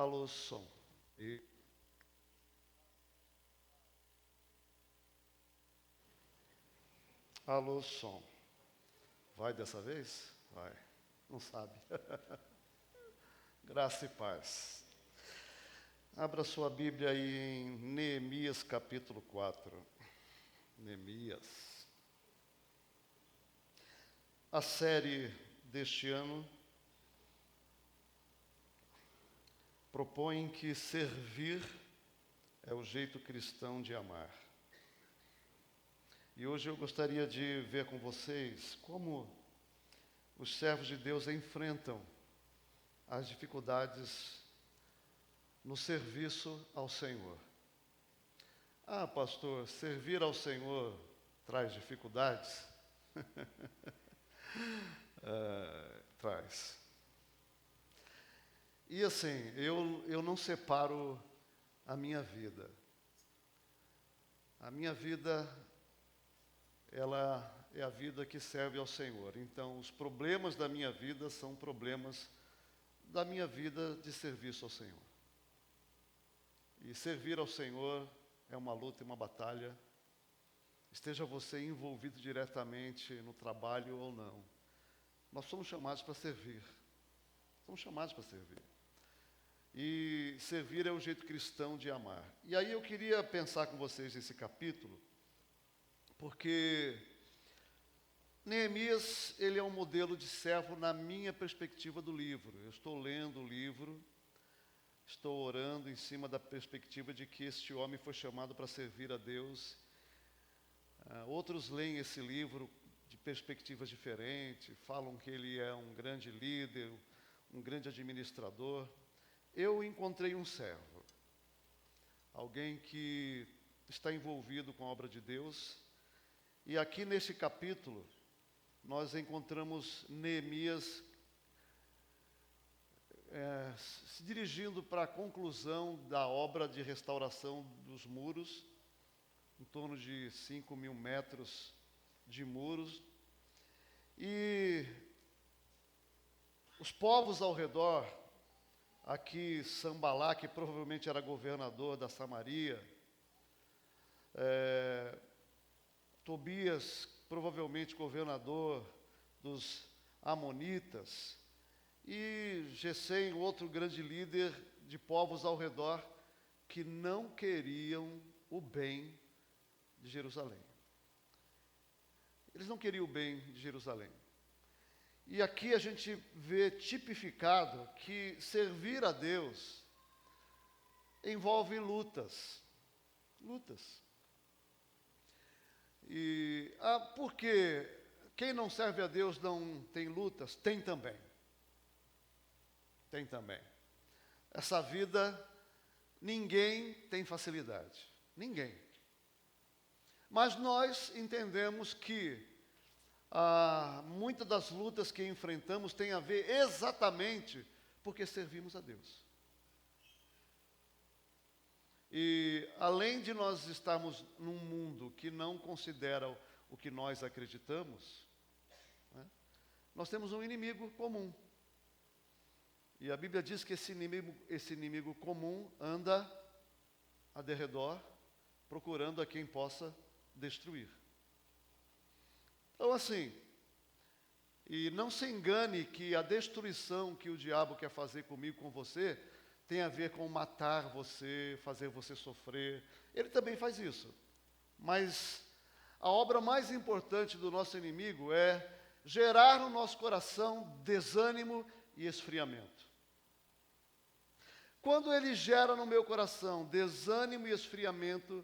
Alô, som. E... Alô, som. Vai dessa vez? Vai. Não sabe. Graça e paz. Abra sua Bíblia aí em Neemias capítulo 4. Neemias. A série deste ano propõe que servir é o jeito cristão de amar. E hoje eu gostaria de ver com vocês como os servos de Deus enfrentam as dificuldades no serviço ao Senhor. Ah, pastor, servir ao Senhor traz dificuldades? Traz. E assim, eu não separo a minha vida. A minha vida, ela é a vida que serve ao Senhor. Então, os problemas da minha vida são problemas da minha vida de serviço ao Senhor. E servir ao Senhor é uma luta e uma batalha. Esteja você envolvido diretamente no trabalho ou não. Nós somos chamados para servir. Somos chamados para servir. E servir é o jeito cristão de amar. E aí eu queria pensar com vocês nesse capítulo, porque Neemias, ele é um modelo de servo na minha perspectiva do livro. Eu estou lendo o livro, estou orando em cima da perspectiva de que este homem foi chamado para servir a Deus. Outros leem esse livro de perspectivas diferentes, falam que ele é um grande líder, um grande administrador. Eu encontrei um servo, alguém que está envolvido com a obra de Deus, e aqui neste capítulo nós encontramos Neemias se dirigindo para a conclusão da obra de restauração dos muros, em torno de 5.000 metros de muros, e os povos ao redor, aqui Sambalá, que provavelmente era governador da Samaria, Tobias, provavelmente governador dos Amonitas, e Gesem, outro grande líder de povos ao redor, que não queriam o bem de Jerusalém. Eles não queriam o bem de Jerusalém. E aqui a gente vê tipificado que servir a Deus envolve lutas. Lutas. E por que quem não serve a Deus não tem lutas? Tem também. Tem também. Essa vida, ninguém tem facilidade. Ninguém. Mas nós entendemos que muitas das lutas que enfrentamos têm a ver exatamente porque servimos a Deus. E além de nós estarmos num mundo que não considera o que nós acreditamos, né, nós temos um inimigo comum. E a Bíblia diz que esse inimigo comum anda a derredor, procurando a quem possa destruir. Então assim, e não se engane que a destruição que o diabo quer fazer comigo, com você, tem a ver com matar você, fazer você sofrer. Ele também faz isso. Mas a obra mais importante do nosso inimigo é gerar no nosso coração desânimo e esfriamento. Quando ele gera no meu coração desânimo e esfriamento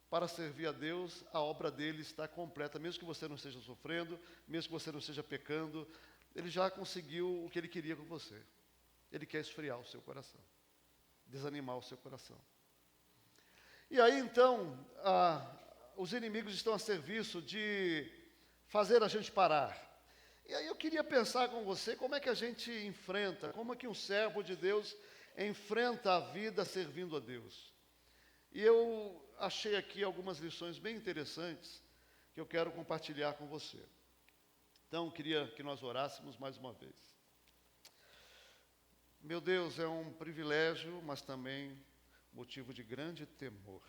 para servir a Deus, a obra dele está completa, mesmo que você não esteja sofrendo, mesmo que você não esteja pecando, ele já conseguiu o que ele queria com você. Ele quer esfriar o seu coração, desanimar o seu coração. E aí então, os inimigos estão a serviço de fazer a gente parar. E aí eu queria pensar com você como é que a gente enfrenta, como é que um servo de Deus enfrenta a vida servindo a Deus. E eu achei aqui algumas lições bem interessantes que eu quero compartilhar com você. Então, queria que nós orássemos mais uma vez. Meu Deus, é um privilégio, mas também motivo de grande temor,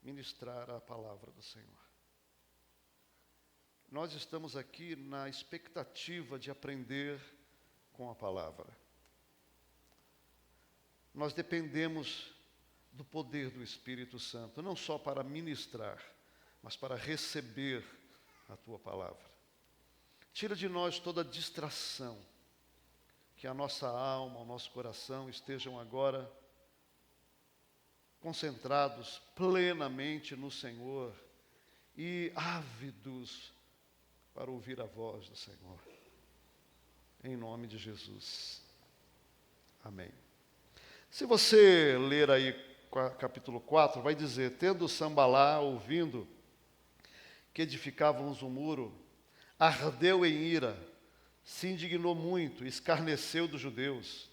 ministrar a palavra do Senhor. Nós estamos aqui na expectativa de aprender com a palavra. Nós dependemos do poder do Espírito Santo, não só para ministrar, mas para receber a tua palavra. Tira de nós toda distração, que a nossa alma, o nosso coração estejam agora concentrados plenamente no Senhor e ávidos para ouvir a voz do Senhor. Em nome de Jesus. Amém. Se você ler aí capítulo 4, vai dizer: tendo Sambalá, ouvindo que edificávamos o muro, ardeu em ira, se indignou muito, escarneceu dos judeus.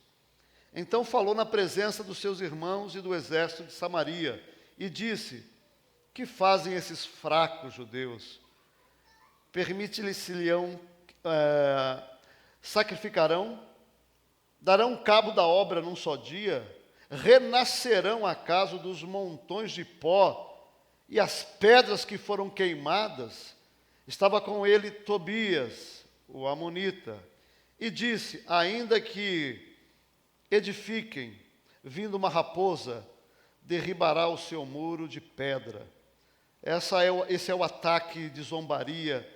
Então falou na presença dos seus irmãos e do exército de Samaria, e disse: que fazem esses fracos judeus? Permite-lhes-lhe-ão, sacrificarão, darão cabo da obra num só dia, renascerão acaso dos montões de pó e as pedras que foram queimadas? Estava com ele Tobias, o amonita, e disse: ainda que edifiquem, vindo uma raposa, derribará o seu muro de pedra. Esse é o ataque de zombaria.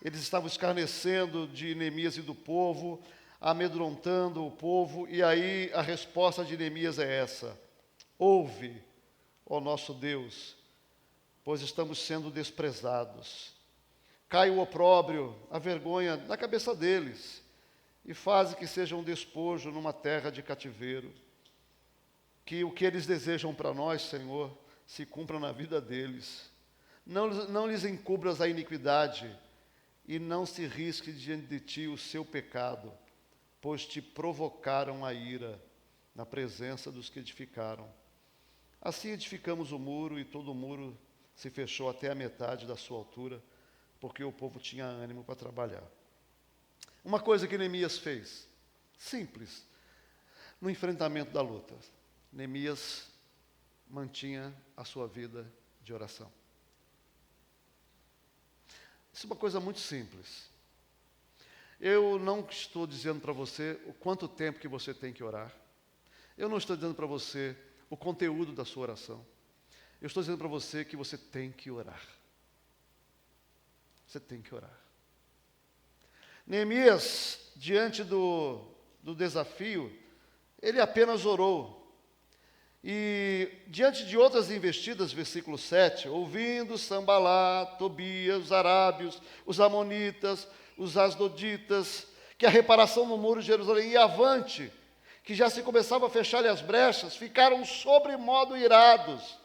Eles estavam escarnecendo de Neemias e do povo, amedrontando o povo, e aí a resposta de Neemias é essa: ouve, ó nosso Deus, pois estamos sendo desprezados. Cai o opróbrio, a vergonha na cabeça deles, e faze que seja um despojo numa terra de cativeiro. Que o que eles desejam para nós, Senhor, se cumpra na vida deles. Não lhes encubras a iniquidade, e não se risque diante de ti o seu pecado, pois te provocaram a ira na presença dos que edificaram. Assim edificamos o muro, e todo o muro se fechou até a metade da sua altura, porque o povo tinha ânimo para trabalhar. Uma coisa que Neemias fez, simples, no enfrentamento da luta: Neemias mantinha a sua vida de oração. Isso é uma coisa muito simples. Eu não estou dizendo para você o quanto tempo que você tem que orar. Eu não estou dizendo para você o conteúdo da sua oração. Eu estou dizendo para você que você tem que orar. Você tem que orar. Neemias, diante do desafio, ele apenas orou. E diante de outras investidas, versículo 7, ouvindo Sambalá, Tobias, os arábios, os amonitas, os asdoditas, que a reparação no muro de Jerusalém ia avante, que já se começava a fechar-lhe as brechas, ficaram sobremodo irados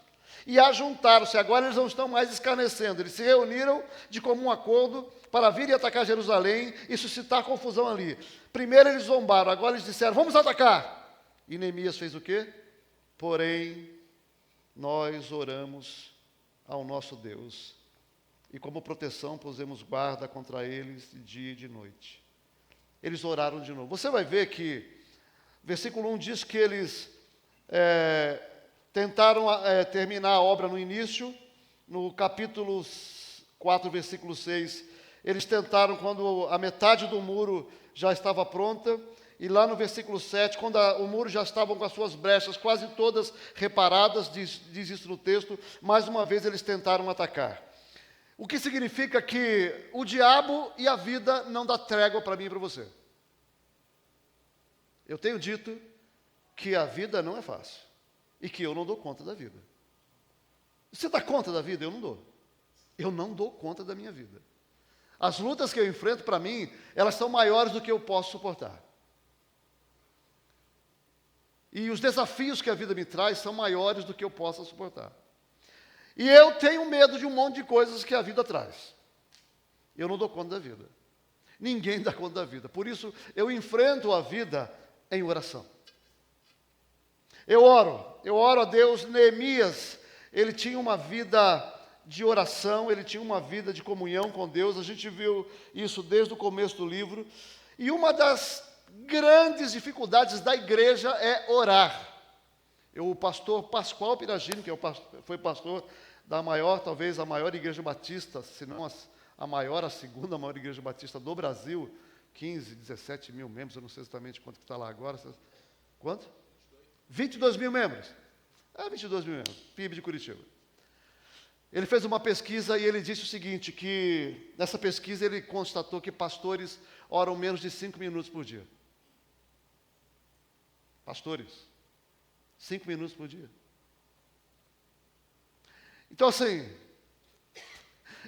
e ajuntaram-se. Agora eles não estão mais escarnecendo, eles se reuniram de comum acordo para vir e atacar Jerusalém e suscitar confusão ali. Primeiro eles zombaram, agora eles disseram: vamos atacar. E Neemias fez o quê? Porém, nós oramos ao nosso Deus, e como proteção pusemos guarda contra eles de dia e de noite. Eles oraram de novo. Você vai ver que, versículo 1 diz que eles tentaram terminar a obra no início. No capítulo 4, versículo 6, eles tentaram quando a metade do muro já estava pronta. E lá no versículo 7, quando o muro já estava com as suas brechas quase todas reparadas, diz isso no texto, mais uma vez eles tentaram atacar. O que significa que o diabo e a vida não dá trégua para mim e para você. Eu tenho dito que a vida não é fácil e que eu não dou conta da vida. Você dá conta da vida? Eu não dou. Eu não dou conta da minha vida. As lutas que eu enfrento, para mim, elas são maiores do que eu posso suportar. E os desafios que a vida me traz são maiores do que eu possa suportar. E eu tenho medo de um monte de coisas que a vida traz. Eu não dou conta da vida. Ninguém dá conta da vida. Por isso, eu enfrento a vida em oração. Eu oro a Deus. Neemias, ele tinha uma vida de oração, ele tinha uma vida de comunhão com Deus. A gente viu isso desde o começo do livro. E uma das grandes dificuldades da igreja é orar. O pastor Pascoal Piragini, que foi pastor da maior, talvez a maior igreja batista, se não a maior, a segunda maior igreja batista do Brasil, 15, 17 mil membros, eu não sei exatamente quanto que está lá agora. Quanto? 22 mil membros. 22 mil membros, PIB de Curitiba. Ele fez uma pesquisa e ele disse o seguinte, que nessa pesquisa ele constatou que pastores oram menos de 5 minutos por dia. Pastores, 5 minutos por dia. Então, assim,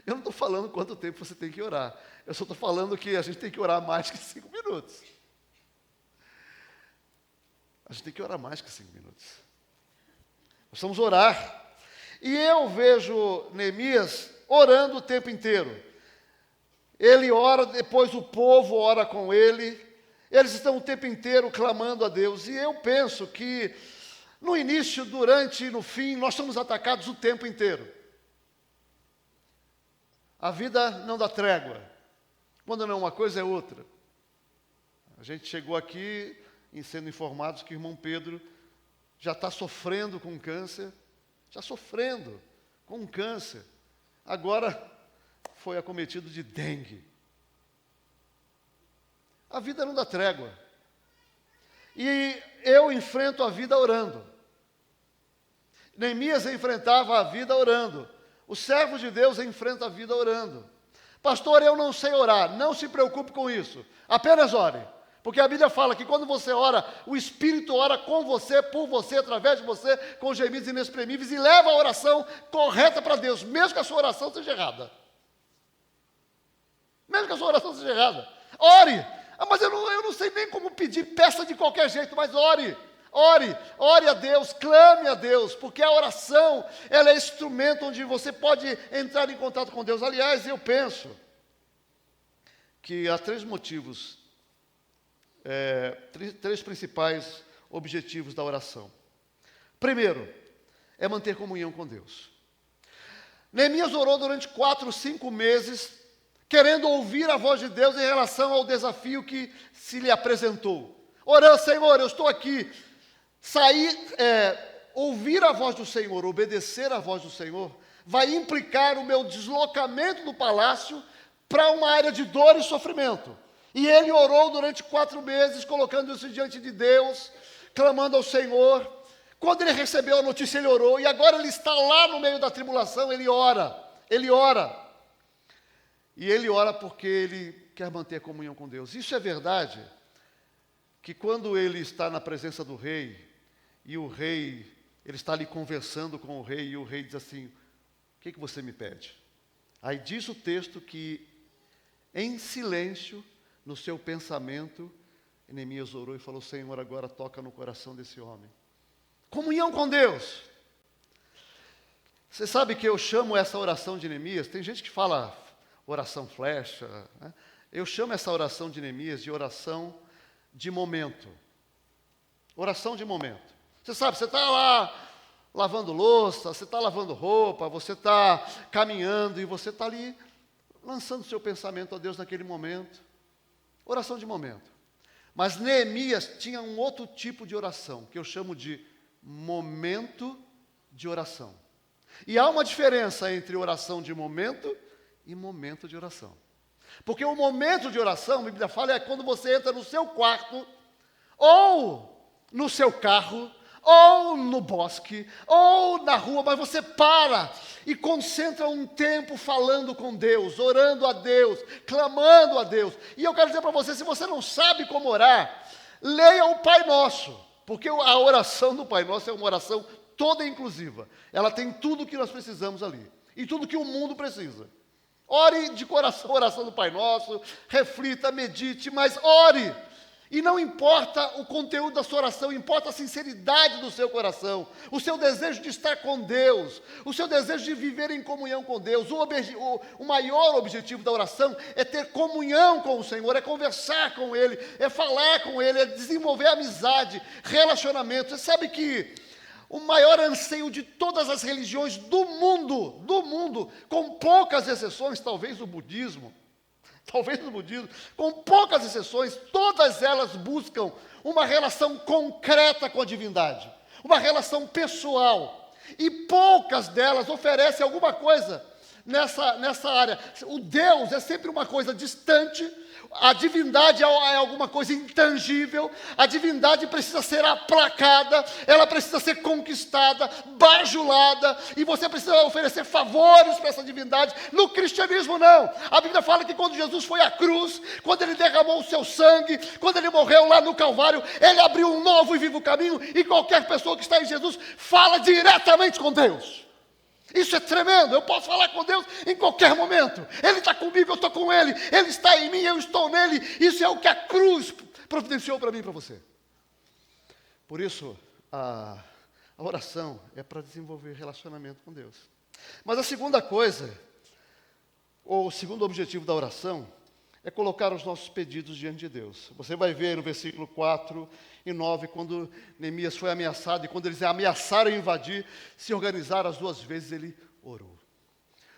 eu não estou falando quanto tempo você tem que orar. Eu só estou falando que a gente tem que orar mais que 5 minutos. A gente tem que orar mais que 5 minutos. Nós vamos orar. E eu vejo Neemias orando o tempo inteiro. Ele ora, depois o povo ora com ele. Eles estão o tempo inteiro clamando a Deus. E eu penso que no início, durante e no fim, nós somos atacados o tempo inteiro. A vida não dá trégua. Quando não é uma coisa, é outra. A gente chegou aqui sendo informados que o irmão Pedro já está sofrendo com câncer. Já sofrendo com câncer. Agora foi acometido de dengue. A vida não dá trégua. E eu enfrento a vida orando. Neemias enfrentava a vida orando. O servo de Deus enfrenta a vida orando. Pastor, eu não sei orar. Não se preocupe com isso. Apenas ore. Porque a Bíblia fala que quando você ora, o Espírito ora com você, por você, através de você, com gemidos inexprimíveis, e leva a oração correta para Deus, mesmo que a sua oração seja errada. Mesmo que a sua oração seja errada. Ore! Mas eu não sei nem como pedir, peça de qualquer jeito, mas ore. Ore a Deus, clame a Deus, porque a oração, ela é instrumento onde você pode entrar em contato com Deus. Aliás, eu penso que há 3 motivos, 3 principais objetivos da oração. Primeiro, é manter comunhão com Deus. Neemias orou durante 4, 5 meses, querendo ouvir a voz de Deus em relação ao desafio que se lhe apresentou. Orando, Senhor, eu estou aqui. Ouvir a voz do Senhor, obedecer a voz do Senhor, vai implicar o meu deslocamento do palácio para uma área de dor e sofrimento. E ele orou durante 4 meses, colocando isso diante de Deus, clamando ao Senhor. Quando ele recebeu a notícia, ele orou. E agora ele está lá no meio da tribulação, ele ora. E ele ora porque ele quer manter comunhão com Deus. Isso é verdade, que quando ele está na presença do rei, e o rei, ele está ali conversando com o rei, e o rei diz assim, o que você me pede? Aí diz o texto que, em silêncio, no seu pensamento, Neemias orou e falou, Senhor, agora toca no coração desse homem. Comunhão com Deus. Você sabe que eu chamo essa oração de Neemias, tem gente que fala oração flecha, né? Eu chamo essa oração de Neemias de oração de momento. Oração de momento. Você sabe, você está lá lavando louça, você está lavando roupa, você está caminhando e você está ali lançando seu pensamento a Deus naquele momento. Oração de momento. Mas Neemias tinha um outro tipo de oração, que eu chamo de momento de oração. E há uma diferença entre oração de momento e momento de oração. Porque o momento de oração, a Bíblia fala, é quando você entra no seu quarto, ou no seu carro, ou no bosque, ou na rua, mas você para e concentra um tempo falando com Deus, orando a Deus, clamando a Deus. E eu quero dizer para você, se você não sabe como orar, leia o Pai Nosso, porque a oração do Pai Nosso é uma oração toda inclusiva. Ela tem tudo o que nós precisamos ali, e tudo que o mundo precisa. Ore de coração a oração do Pai Nosso, reflita, medite, mas ore. E não importa o conteúdo da sua oração, importa a sinceridade do seu coração, o seu desejo de estar com Deus, o seu desejo de viver em comunhão com Deus. O maior objetivo da oração é ter comunhão com o Senhor, é conversar com Ele, é falar com Ele, é desenvolver amizade, relacionamento. Você sabe que o maior anseio de todas as religiões do mundo, com poucas exceções, talvez o budismo, talvez no budismo, com poucas exceções, todas elas buscam uma relação concreta com a divindade, uma relação pessoal, e poucas delas oferecem alguma coisa nessa área. O Deus é sempre uma coisa distante, a divindade é alguma coisa intangível, a divindade precisa ser aplacada, ela precisa ser conquistada, bajulada, e você precisa oferecer favores para essa divindade. No cristianismo não, a Bíblia fala que quando Jesus foi à cruz, quando ele derramou o seu sangue, quando ele morreu lá no Calvário, ele abriu um novo e vivo caminho, e qualquer pessoa que está em Jesus fala diretamente com Deus. Isso é tremendo, eu posso falar com Deus em qualquer momento. Ele está comigo, eu estou com Ele. Ele está em mim, eu estou nele. Isso é o que a cruz providenciou para mim e para você. Por isso, a oração é para desenvolver relacionamento com Deus. Mas a segunda coisa, ou o segundo objetivo da oração, é colocar os nossos pedidos diante de Deus. Você vai ver no versículo 4 e 9, quando Neemias foi ameaçado, e quando eles ameaçaram invadir, se organizaram as duas vezes, ele orou.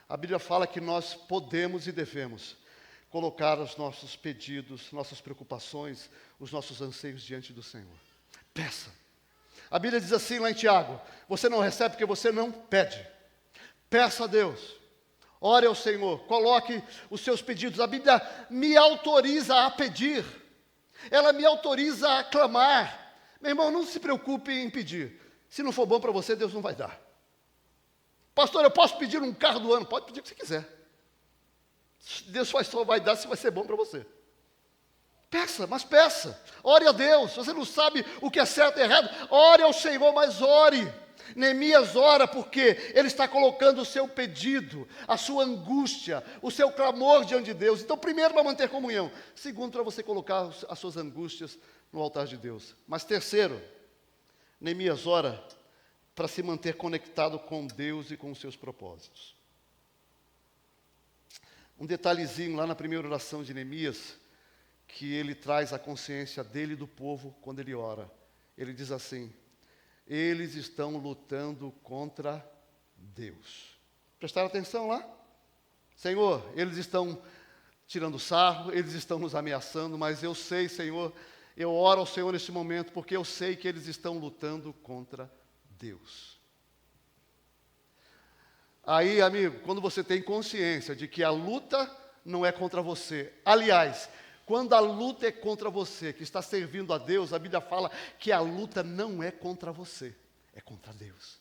A Bíblia fala que nós podemos e devemos colocar os nossos pedidos, nossas preocupações, os nossos anseios diante do Senhor. Peça. A Bíblia diz assim lá em Tiago: você não recebe porque você não pede. Peça a Deus. Ore ao Senhor, coloque os seus pedidos. A Bíblia me autoriza a pedir, ela me autoriza a clamar. Meu irmão, não se preocupe em pedir. Se não for bom para você, Deus não vai dar. Pastor, eu posso pedir um carro do ano? Pode pedir o que você quiser. Deus só vai dar se vai ser bom para você. Peça, mas peça. Ore a Deus. Você não sabe o que é certo e errado, ore ao Senhor, mas ore. Neemias ora porque ele está colocando o seu pedido, a sua angústia, o seu clamor diante de Deus. Então, primeiro, para manter comunhão. Segundo, para você colocar as suas angústias no altar de Deus. Mas terceiro, Neemias ora para se manter conectado com Deus e com os seus propósitos. Um detalhezinho lá na primeira oração de Neemias, que ele traz a consciência dele e do povo quando ele ora. Ele diz assim: eles estão lutando contra Deus. Prestaram atenção lá? Senhor, eles estão tirando sarro, eles estão nos ameaçando, mas eu sei, Senhor, eu oro ao Senhor neste momento, porque eu sei que eles estão lutando contra Deus. Aí, amigo, quando você tem consciência de que a luta não é contra você, aliás, quando a luta é contra você, que está servindo a Deus, a Bíblia fala que a luta não é contra você, é contra Deus.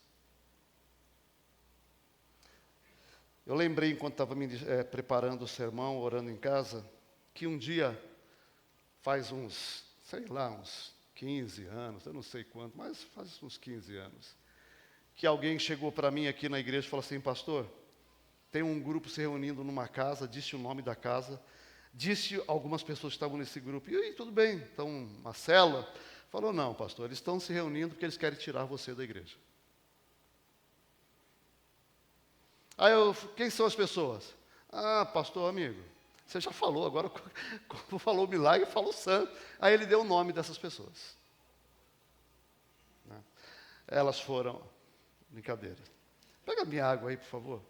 Eu lembrei, enquanto estava me preparando o sermão, orando em casa, que um dia, faz uns 15 anos, eu não sei quanto, mas faz uns 15 anos, que alguém chegou para mim aqui na igreja e falou assim: pastor, tem um grupo se reunindo numa casa, disse o nome da casa, disse algumas pessoas que estavam nesse grupo, e aí, tudo bem, então, uma célula. Falou: não, pastor, eles estão se reunindo porque eles querem tirar você da igreja. Aí quem são as pessoas? Ah, pastor, amigo, você já falou, agora quando falou o milagre, falou o santo. Aí ele deu o nome dessas pessoas. Né? Elas foram, brincadeira. Pega minha água aí, por favor.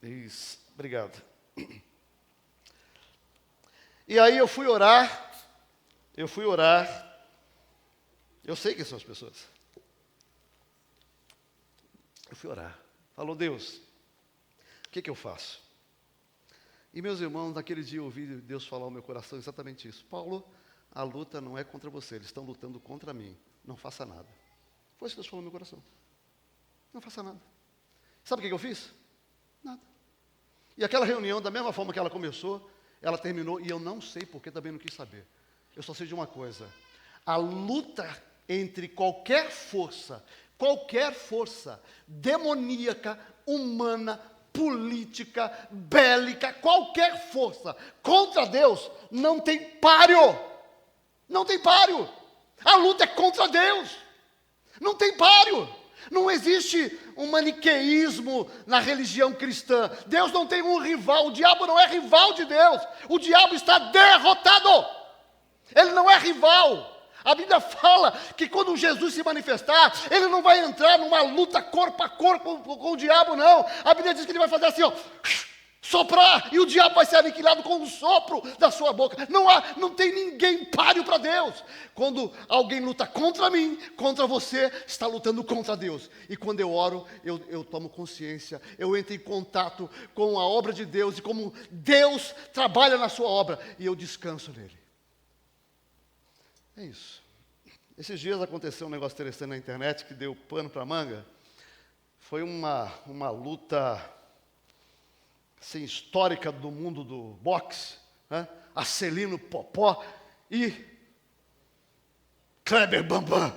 Isso, obrigado. E aí eu fui orar, eu sei quem são as pessoas. Eu fui orar, falou: Deus, o que eu faço? E meus irmãos, naquele dia eu ouvi Deus falar ao meu coração exatamente isso: Paulo, a luta não é contra você, eles estão lutando contra mim, não faça nada. Foi isso que Deus falou no meu coração: não faça nada. Sabe o que eu fiz? Nada. E aquela reunião, da mesma forma que ela começou, ela terminou, e eu não sei porque, também não quis saber. Eu só sei de uma coisa: a luta entre qualquer força demoníaca, humana, política, bélica, qualquer força contra Deus, não tem páreo. Não tem páreo. A luta é contra Deus. Não tem páreo. Não existe um maniqueísmo na religião cristã. Deus não tem um rival. O diabo não é rival de Deus. O diabo está derrotado. Ele não é rival. A Bíblia fala que quando Jesus se manifestar, ele não vai entrar numa luta corpo a corpo com o diabo, não. A Bíblia diz que ele vai fazer assim, ó, soprar, e o diabo vai ser aniquilado com o sopro da sua boca. Não tem ninguém páreo para Deus. Quando alguém luta contra mim, contra você, está lutando contra Deus. E quando eu oro, eu tomo consciência, eu entro em contato com a obra de Deus, e como Deus trabalha na sua obra, e eu descanso nele. É isso. Esses dias aconteceu um negócio interessante na internet, que deu pano para manga. Foi uma luta assim, histórica do mundo do boxe, né? Acelino Popó e Kleber Bambam.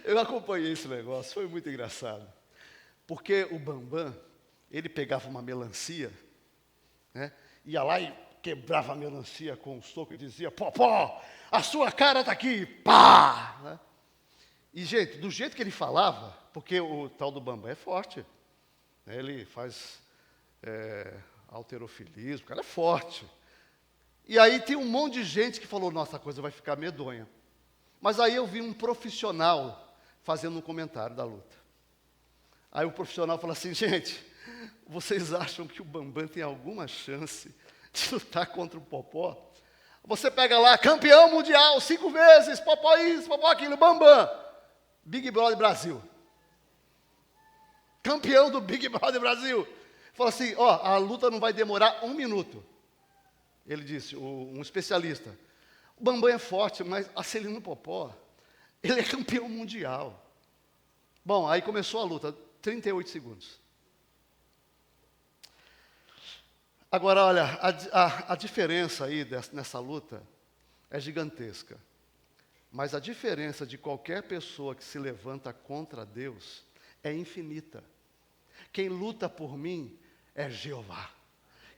Eu acompanhei esse negócio, foi muito engraçado. Porque o Bambam, ele pegava uma melancia, né? Ia lá e quebrava a melancia com um soco e dizia: Popó, a sua cara está aqui, pá! Né? E, gente, do jeito que ele falava, porque o tal do Bambam é forte, né? Ele faz halterofilismo, o cara é forte. E aí tem um monte de gente que falou: nossa, a coisa vai ficar medonha. Mas aí eu vi um profissional fazendo um comentário da luta. Aí o profissional falou assim: gente, vocês acham que o Bambam tem alguma chance de lutar contra o Popó? Você pega lá, campeão mundial, 5 vezes, Popó isso, Popó aquilo, Bambam, Big Brother Brasil. Campeão do Big Brother Brasil. Falou assim: ó, a luta não vai demorar 1 minuto. Ele disse, um especialista: o Bambam é forte, mas Acelino Popó, ele é campeão mundial. Bom, aí começou a luta, 38 segundos. Agora, olha, a diferença aí nessa luta é gigantesca. Mas a diferença de qualquer pessoa que se levanta contra Deus é infinita. Quem luta por mim é Jeová.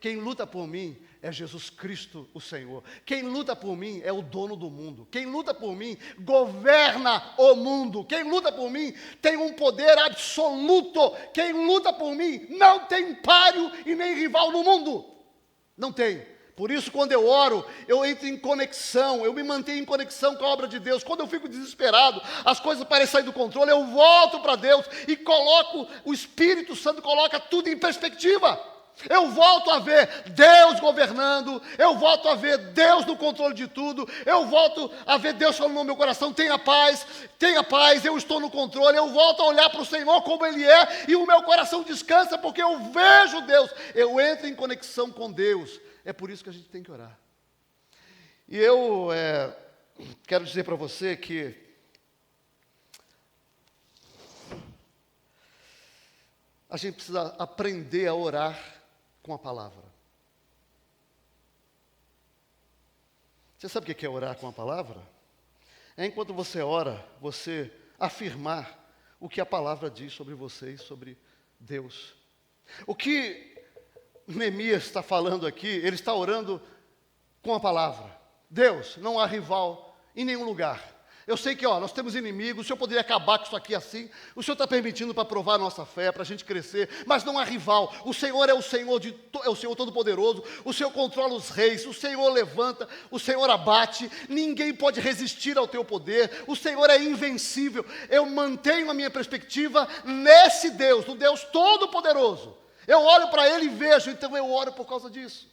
Quem luta por mim é Jesus Cristo, o Senhor. Quem luta por mim é o dono do mundo. Quem luta por mim governa o mundo. Quem luta por mim tem um poder absoluto. Quem luta por mim não tem páreo e nem rival no mundo. Não tem. Por isso, quando eu oro, eu entro em conexão, eu me mantenho em conexão com a obra de Deus. Quando eu fico desesperado, as coisas parecem sair do controle, eu volto para Deus e coloco, o Espírito Santo coloca tudo em perspectiva. Eu volto a ver Deus governando, eu volto a ver Deus no controle de tudo, eu volto a ver Deus falando no meu coração: tenha paz, eu estou no controle. Eu volto a olhar para o Senhor como Ele é, e o meu coração descansa, porque eu vejo Deus, eu entro em conexão com Deus. É por isso que a gente tem que orar. E eu quero dizer para você que a gente precisa aprender a orar com a palavra. Você sabe o que é orar com a palavra? É enquanto você ora, você afirmar o que a palavra diz sobre você e sobre Deus. O que Neemias está falando aqui, ele está orando com a palavra. Deus, não há rival em nenhum lugar. Eu sei que nós temos inimigos, o Senhor poderia acabar com isso aqui assim. O Senhor está permitindo para provar a nossa fé, para a gente crescer, mas não há rival. O Senhor é o Senhor, é o Senhor Todo-Poderoso, o Senhor controla os reis, o Senhor levanta, o Senhor abate, ninguém pode resistir ao teu poder, o Senhor é invencível. Eu mantenho a minha perspectiva nesse Deus, no Deus Todo-Poderoso. Eu olho para Ele e vejo, então eu oro por causa disso.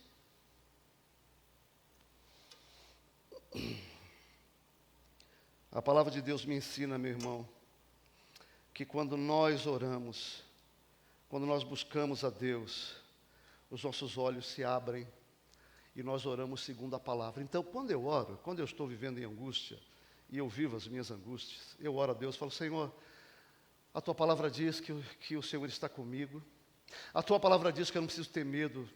A palavra de Deus me ensina, meu irmão, que quando nós oramos, quando nós buscamos a Deus, os nossos olhos se abrem e nós oramos segundo a palavra. Então, quando eu oro, quando eu estou vivendo em angústia, e eu vivo as minhas angústias, eu oro a Deus e falo: Senhor, a Tua palavra diz que o Senhor está comigo, a Tua palavra diz que eu não preciso ter medo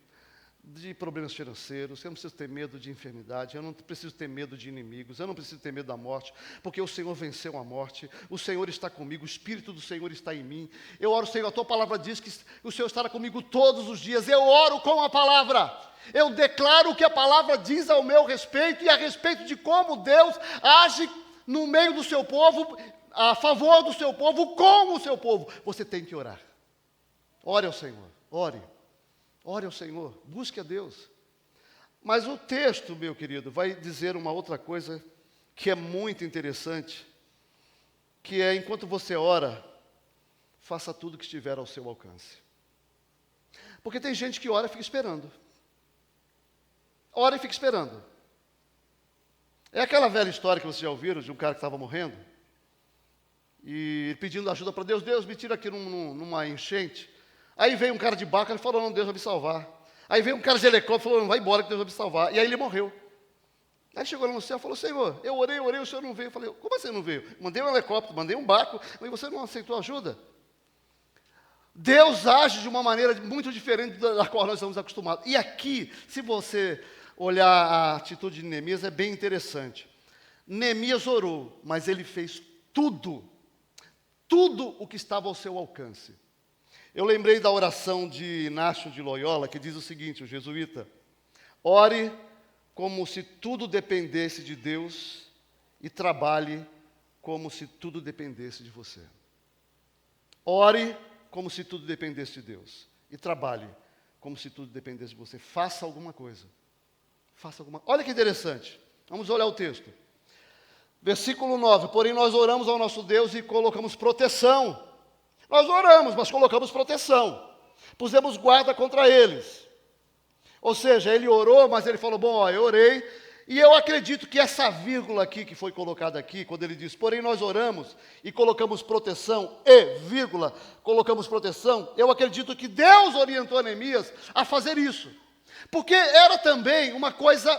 de problemas financeiros, eu não preciso ter medo de enfermidade, eu não preciso ter medo de inimigos, eu não preciso ter medo da morte, porque o Senhor venceu a morte, o Senhor está comigo, o Espírito do Senhor está em mim. Eu oro: Senhor, a Tua palavra diz que o Senhor estará comigo todos os dias. Eu oro com a palavra, eu declaro o que a palavra diz ao meu respeito e a respeito de como Deus age no meio do seu povo, a favor do seu povo, com o seu povo. Você tem que orar. Ore ao Senhor, ore ao Senhor, busque a Deus. Mas o texto, meu querido, vai dizer uma outra coisa que é muito interessante, que é: enquanto você ora, faça tudo que estiver ao seu alcance. Porque tem gente que ora e fica esperando. Ora e fica esperando. É aquela velha história que vocês já ouviram de um cara que estava morrendo e pedindo ajuda para Deus. Deus, me tira aqui numa enchente. Aí veio um cara de barco, ele falou, não, Deus vai me salvar. Aí veio um cara de helicóptero, falou, não, vai embora que Deus vai me salvar. E aí ele morreu. Aí chegou lá no céu e falou, Senhor, eu orei, o Senhor não veio. Eu falei, como assim não veio? Mandei um helicóptero, mandei um barco, mas você não aceitou ajuda? Deus age de uma maneira muito diferente da qual nós estamos acostumados. E aqui, se você olhar a atitude de Neemias, é bem interessante. Neemias orou, mas ele fez tudo o que estava ao seu alcance. Eu lembrei da oração de Inácio de Loyola, que diz o seguinte, o jesuíta, ore como se tudo dependesse de Deus e trabalhe como se tudo dependesse de você. Ore como se tudo dependesse de Deus e trabalhe como se tudo dependesse de você. Faça alguma coisa. Olha que interessante. Vamos olhar o texto. Versículo 9. Porém, nós oramos ao nosso Deus e colocamos proteção. Nós oramos, mas colocamos proteção. Pusemos guarda contra eles. Ou seja, ele orou, mas ele falou, bom, ó, eu orei. E eu acredito que essa vírgula aqui, que foi colocada aqui, quando ele diz, porém nós oramos e colocamos proteção, colocamos proteção, eu acredito que Deus orientou Neemias a fazer isso. Porque era também uma coisa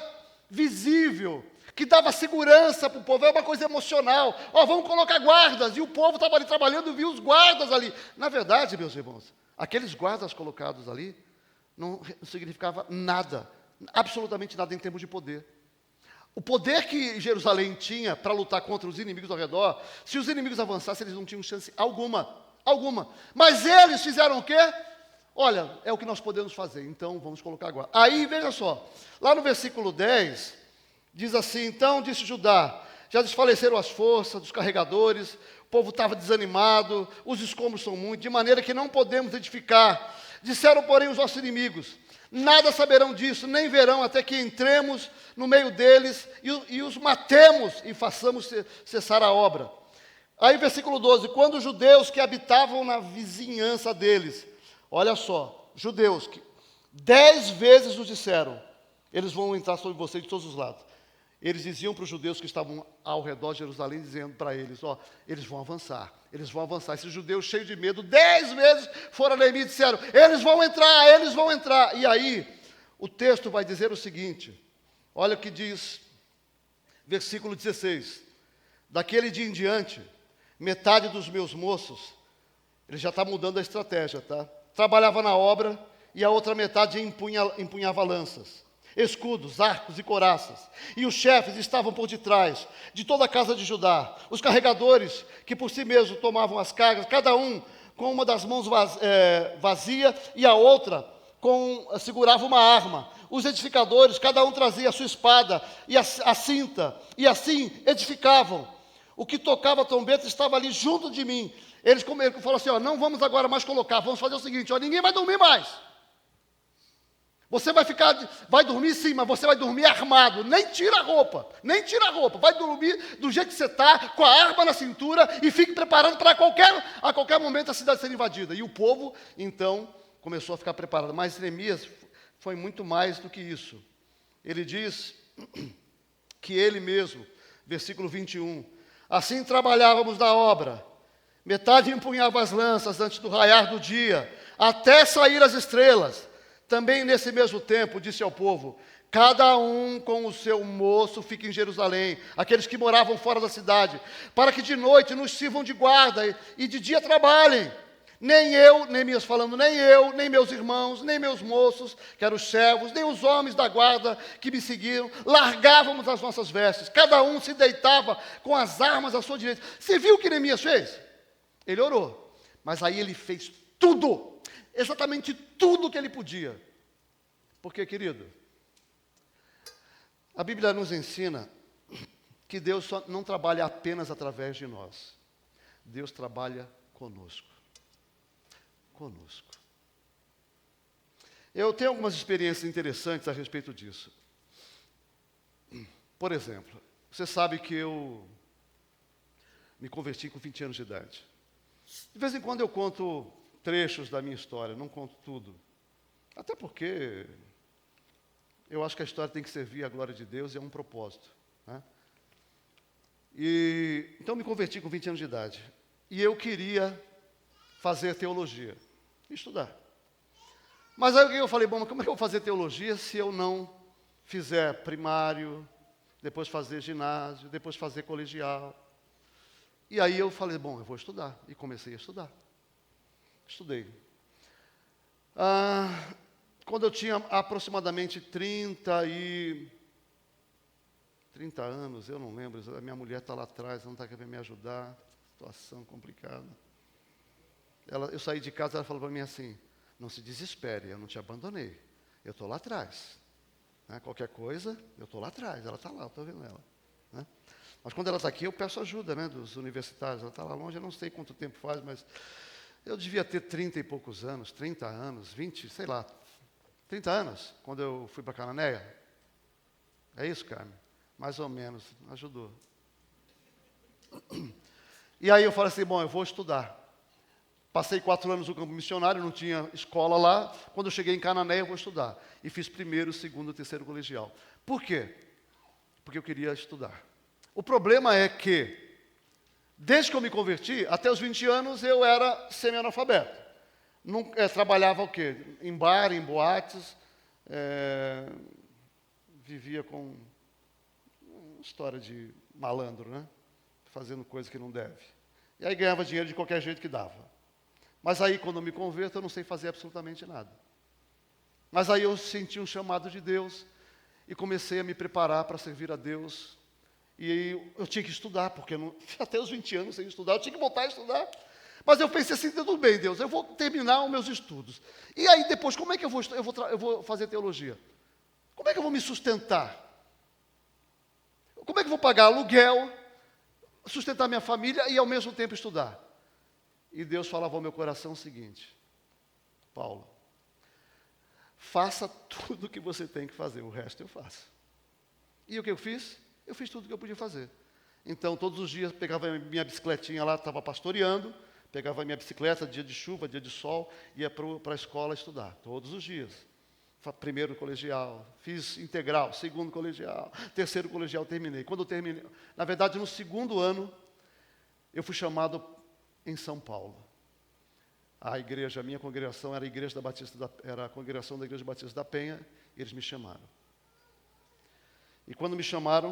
visível, que dava segurança para o povo, é uma coisa emocional. Ó, vamos colocar guardas, e o povo estava ali trabalhando e viu os guardas ali. Na verdade, meus irmãos, aqueles guardas colocados ali não significava nada, absolutamente nada em termos de poder. O poder que Jerusalém tinha para lutar contra os inimigos ao redor, se os inimigos avançassem, eles não tinham chance alguma. Mas eles fizeram o quê? Olha, é o que nós podemos fazer, então vamos colocar agora. Aí, veja só, lá no versículo 10, diz assim, então disse Judá, já desfaleceram as forças dos carregadores, o povo estava desanimado, os escombros são muitos, de maneira que não podemos edificar. Disseram, porém, os nossos inimigos, nada saberão disso, nem verão, até que entremos no meio deles e os matemos e façamos cessar a obra. Aí, versículo 12, quando os judeus que habitavam na vizinhança deles, olha só, judeus que 10 vezes nos disseram, eles vão entrar sobre você de todos os lados. Eles diziam para os judeus que estavam ao redor de Jerusalém, dizendo para eles, ó, eles vão avançar. Esses judeus cheios de medo, 10 vezes foram a Neemias e disseram, eles vão entrar. E aí, o texto vai dizer o seguinte, olha o que diz, versículo 16. Daquele dia em diante, metade dos meus moços, ele já está mudando a estratégia, tá? Trabalhava na obra e a outra metade empunhava lanças, escudos, arcos e couraças. E os chefes estavam por detrás de toda a casa de Judá. Os carregadores, que por si mesmos tomavam as cargas, cada um com uma das mãos vazia e a outra segurava uma arma. Os edificadores, cada um trazia a sua espada e a cinta, e assim edificavam. O que tocava a trombeta estava ali junto de mim. Eles falaram assim, ó, não vamos agora mais colocar, vamos fazer o seguinte, ó, ninguém vai dormir mais. Você vai dormir sim, mas você vai dormir armado, nem tira a roupa, vai dormir do jeito que você está, com a arma na cintura e fique preparado para a qualquer momento a cidade ser invadida. E o povo, então, começou a ficar preparado. Mas Neemias foi muito mais do que isso. Ele diz que ele mesmo, versículo 21, assim trabalhávamos na obra, metade empunhava as lanças antes do raiar do dia, até sair as estrelas. Também nesse mesmo tempo, disse ao povo, cada um com o seu moço fique em Jerusalém, aqueles que moravam fora da cidade, para que de noite nos sirvam de guarda e de dia trabalhem. Nem eu, Neemias falando, nem eu, nem meus irmãos, nem meus moços, que eram os servos, nem os homens da guarda que me seguiam, largávamos as nossas vestes, cada um se deitava com as armas à sua direita. Você viu o que Neemias fez? Ele orou, mas aí ele fez tudo, exatamente tudo que ele podia. Porque, querido, a Bíblia nos ensina que Deus só não trabalha apenas através de nós. Deus trabalha conosco. Eu tenho algumas experiências interessantes a respeito disso. Por exemplo, você sabe que eu me converti com 20 anos de idade. De vez em quando eu conto trechos da minha história, não conto tudo. Até porque eu acho que a história tem que servir à glória de Deus e é um propósito, né? Então eu me converti com 20 anos de idade. E eu queria fazer teologia, estudar. Mas aí o que eu falei, bom, mas como é que eu vou fazer teologia se eu não fizer primário, depois fazer ginásio, depois fazer colegial? E aí eu falei, bom, eu vou estudar. E comecei a estudar. Estudei. Quando eu tinha aproximadamente 30 anos, eu não lembro, a minha mulher está lá atrás, não está querendo me ajudar, situação complicada. Eu saí de casa, ela falou para mim assim, não se desespere, eu não te abandonei, eu estou lá atrás. Né? Qualquer coisa, eu estou lá atrás, ela está lá, eu estou vendo ela. Né? Mas quando ela está aqui, eu peço ajuda, né, dos universitários, ela está lá longe, eu não sei quanto tempo faz, mas eu devia ter 30 e poucos anos, 30 anos, 20, sei lá, 30 anos, quando eu fui para Cananéia. É isso, Carmen? Mais ou menos, ajudou. E aí eu falei assim, bom, eu vou estudar. Passei 4 anos no campo missionário, não tinha escola lá. Quando eu cheguei em Cananéia, eu vou estudar. E fiz primeiro, segundo, terceiro colegial. Por quê? Porque eu queria estudar. O problema é que, desde que eu me converti, até os 20 anos, eu era semi-analfabeto. Trabalhava o quê? Em bar, em boates, vivia com história de malandro, né? Fazendo coisa que não deve. E aí ganhava dinheiro de qualquer jeito que dava. Mas aí, quando eu me converto, eu não sei fazer absolutamente nada. Mas aí eu senti um chamado de Deus e comecei a me preparar para servir a Deus. E eu tinha que estudar, porque até os 20 anos sem estudar, eu tinha que voltar a estudar. Mas eu pensei assim, tudo bem, Deus, eu vou terminar os meus estudos. E aí depois, como é que eu vou fazer teologia? Como é que eu vou me sustentar? Como é que eu vou pagar aluguel, sustentar minha família e ao mesmo tempo estudar? E Deus falava ao meu coração o seguinte, Paulo, faça tudo o que você tem que fazer, o resto eu faço. E o que eu fiz? Eu fiz tudo o que eu podia fazer. Então, todos os dias, pegava minha bicicletinha lá, estava pastoreando, pegava minha bicicleta, dia de chuva, dia de sol, ia para a escola estudar, todos os dias. Primeiro colegial, fiz integral, segundo colegial, terceiro colegial, terminei. Quando eu terminei, na verdade, no segundo ano, eu fui chamado em São Paulo. A minha congregação era a congregação da Igreja Batista da Penha, e eles me chamaram. E quando me chamaram,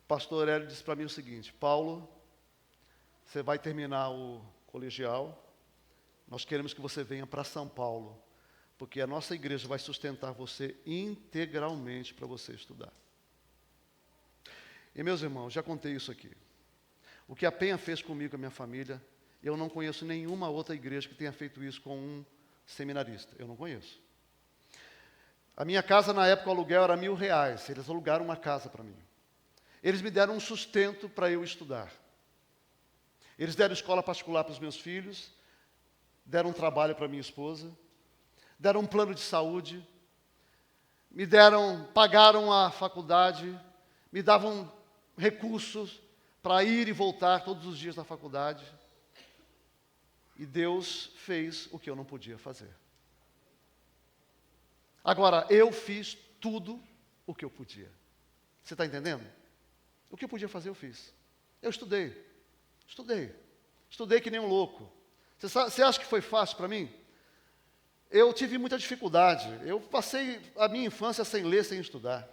o pastor Hélio disse para mim o seguinte, Paulo, você vai terminar o colegial, nós queremos que você venha para São Paulo, porque a nossa igreja vai sustentar você integralmente para você estudar. E meus irmãos, já contei isso aqui. O que a Penha fez comigo e com a minha família, eu não conheço nenhuma outra igreja que tenha feito isso com um seminarista. Eu não conheço. A minha casa, na época, o aluguel era R$1.000. Eles alugaram uma casa para mim. Eles me deram um sustento para eu estudar. Eles deram escola particular para os meus filhos, deram um trabalho para minha esposa, deram um plano de saúde, pagaram a faculdade, me davam recursos para ir e voltar todos os dias da faculdade. E Deus fez o que eu não podia fazer. Agora, eu fiz tudo o que eu podia. Você está entendendo? O que eu podia fazer, eu fiz. Eu estudei que nem um louco. Você acha que foi fácil para mim? Eu tive muita dificuldade. Eu passei a minha infância sem ler, sem estudar.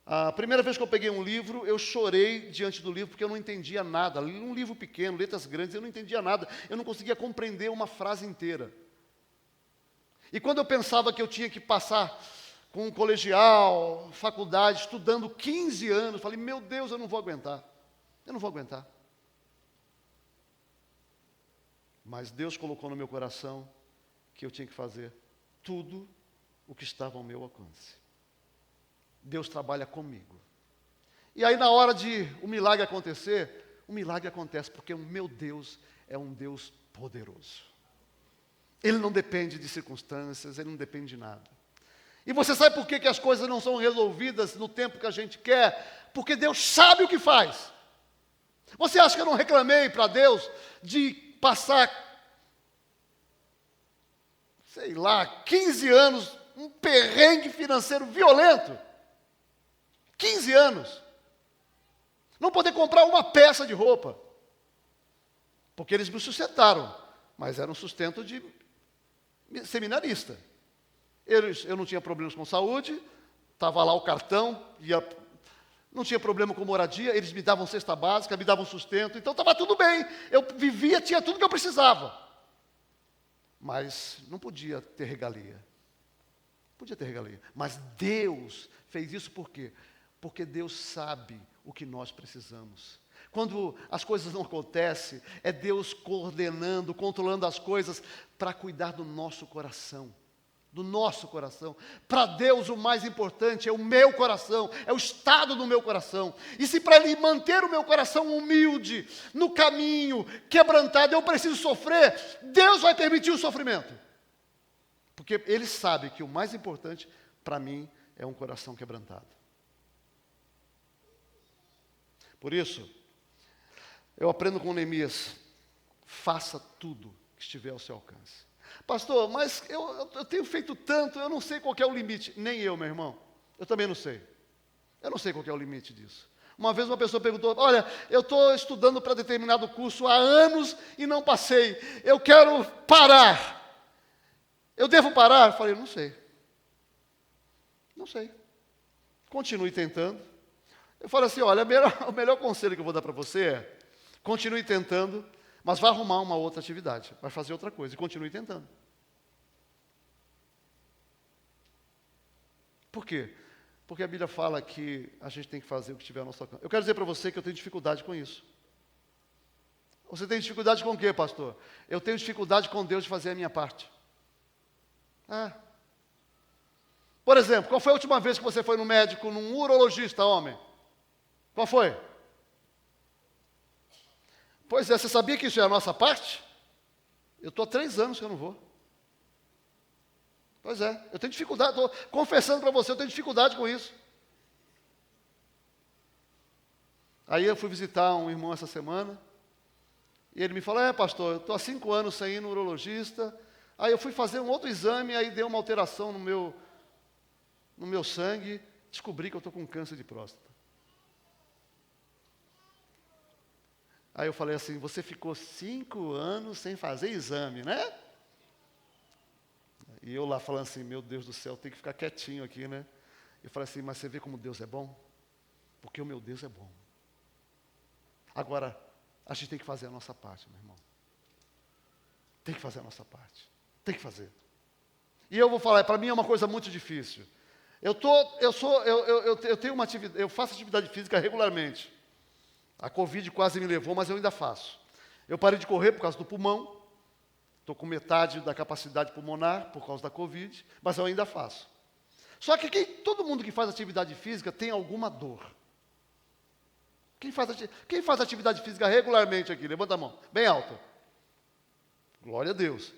A primeira vez que eu peguei um livro, eu chorei diante do livro porque eu não entendia nada. Um livro pequeno, letras grandes, eu não entendia nada. Eu não conseguia compreender uma frase inteira. E quando eu pensava que eu tinha que passar com um colegial, faculdade, estudando 15 anos, eu falei, meu Deus, eu não vou aguentar. Eu não vou aguentar. Mas Deus colocou no meu coração que eu tinha que fazer tudo o que estava ao meu alcance. Deus trabalha comigo. E aí, na hora de o milagre acontecer, o milagre acontece porque o meu Deus é um Deus poderoso. Ele não depende de circunstâncias, ele não depende de nada. E você sabe por que as coisas não são resolvidas no tempo que a gente quer? Porque Deus sabe o que faz. Você acha que eu não reclamei para Deus de passar, sei lá, 15 anos, um perrengue financeiro violento? 15 anos. Não poder comprar uma peça de roupa. Porque eles me sustentaram, mas era um sustento de seminarista. Eu não tinha problemas com saúde, estava lá o cartão, não tinha problema com moradia, eles me davam cesta básica, me davam sustento, então estava tudo bem. Eu vivia, tinha tudo que eu precisava. Mas não podia ter regalia. Podia ter regalia. Mas Deus fez isso por quê? Porque Deus sabe o que nós precisamos. Quando as coisas não acontecem, é Deus coordenando, controlando as coisas para cuidar do nosso coração. Do nosso coração. Para Deus o mais importante é o meu coração, é o estado do meu coração. E se para Ele manter o meu coração humilde, no caminho, quebrantado, eu preciso sofrer, Deus vai permitir o sofrimento. Porque Ele sabe que o mais importante para mim é um coração quebrantado. Por isso, eu aprendo com Neemias, faça tudo que estiver ao seu alcance. Pastor, mas eu tenho feito tanto, eu não sei qual é o limite. Nem eu, meu irmão. Eu também não sei. Eu não sei qual é o limite disso. Uma vez uma pessoa perguntou, olha, eu estou estudando para determinado curso há anos e não passei. Eu quero parar. Eu devo parar? Eu falei, não sei. Não sei. Continue tentando. Eu falo assim, olha, o melhor conselho que eu vou dar para você é, continue tentando, mas vá arrumar uma outra atividade, vai fazer outra coisa e continue tentando. Por quê? Porque a Bíblia fala que a gente tem que fazer o que estiver ao nosso alcance. Eu quero dizer para você que eu tenho dificuldade com isso. Você tem dificuldade com o quê, pastor? Eu tenho dificuldade com Deus de fazer a minha parte. Por exemplo, qual foi a última vez que você foi no médico, num urologista, homem? Qual foi? Pois é, você sabia que isso é a nossa parte? Eu estou há 3 anos que eu não vou. Pois é, eu tenho dificuldade, estou confessando para você, eu tenho dificuldade com isso. Aí eu fui visitar um irmão essa semana, e ele me falou, pastor, eu estou há 5 anos sem ir no urologista, aí eu fui fazer um outro exame, aí deu uma alteração no meu sangue, descobri que eu estou com câncer de próstata. Aí eu falei assim, você ficou 5 anos sem fazer exame, né? E eu lá falando assim, meu Deus do céu, tem que ficar quietinho aqui, né? Eu falei assim, mas você vê como Deus é bom? Porque o meu Deus é bom. Agora, a gente tem que fazer a nossa parte, meu irmão. Tem que fazer a nossa parte. Tem que fazer. E eu vou falar, para mim é uma coisa muito difícil. Eu tenho uma atividade, eu faço atividade física regularmente. A Covid quase me levou, mas eu ainda faço. Eu parei de correr por causa do pulmão. Estou com metade da capacidade pulmonar por causa da Covid, mas eu ainda faço. Só que todo mundo que faz atividade física tem alguma dor. Quem faz atividade física regularmente aqui? Levanta a mão, bem alto. Glória a Deus.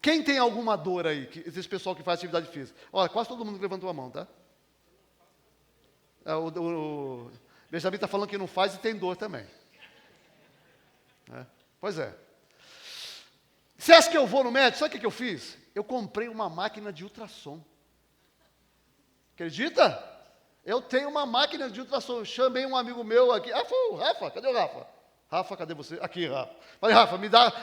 Quem tem alguma dor aí? Esse pessoal que faz atividade física. Olha, quase todo mundo levantou a mão, tá? O Benjamin está falando que não faz e tem dor também. Pois é. Você acha que eu vou no médico? Sabe o que eu fiz? Eu comprei uma máquina de ultrassom. Acredita? Eu tenho uma máquina de ultrassom. Eu chamei um amigo meu aqui. Rafa, cadê o Rafa? Rafa, cadê você? Aqui, Rafa. Falei, Rafa,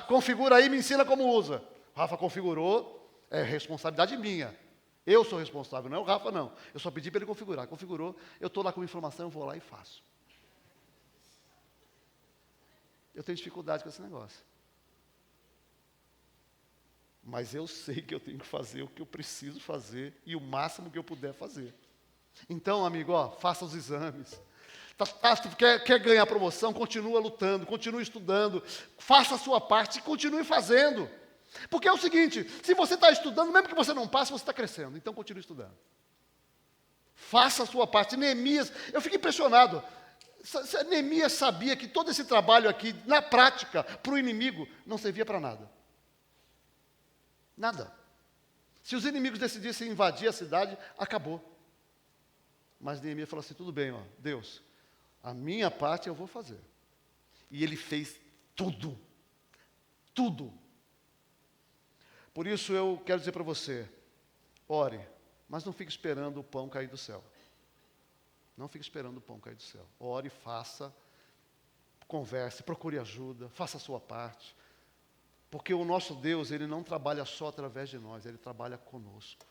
configura aí e me ensina como usa. Rafa configurou, é responsabilidade minha. Eu sou responsável, não é o Rafa, não. Eu só pedi para ele configurar. Configurou, eu estou lá com informação, eu vou lá e faço. Eu tenho dificuldade com esse negócio. Mas eu sei que eu tenho que fazer o que eu preciso fazer e o máximo que eu puder fazer. Então, amigo, faça os exames. Quer ganhar promoção? Continua lutando, continue estudando. Faça a sua parte e continue fazendo. Porque é o seguinte, se você está estudando, mesmo que você não passe, você está crescendo. Então, continue estudando. Faça a sua parte. Neemias, eu fico impressionado. Neemias sabia que todo esse trabalho aqui, na prática, para o inimigo, não servia para nada. Nada. Se os inimigos decidissem invadir a cidade, acabou. Mas Neemias falou assim, tudo bem, Deus, a minha parte eu vou fazer. E Ele fez tudo. Tudo. Por isso eu quero dizer para você, ore, mas não fique esperando o pão cair do céu. Não fique esperando o pão cair do céu. Ore, faça, converse, procure ajuda, faça a sua parte. Porque o nosso Deus, Ele não trabalha só através de nós, Ele trabalha conosco.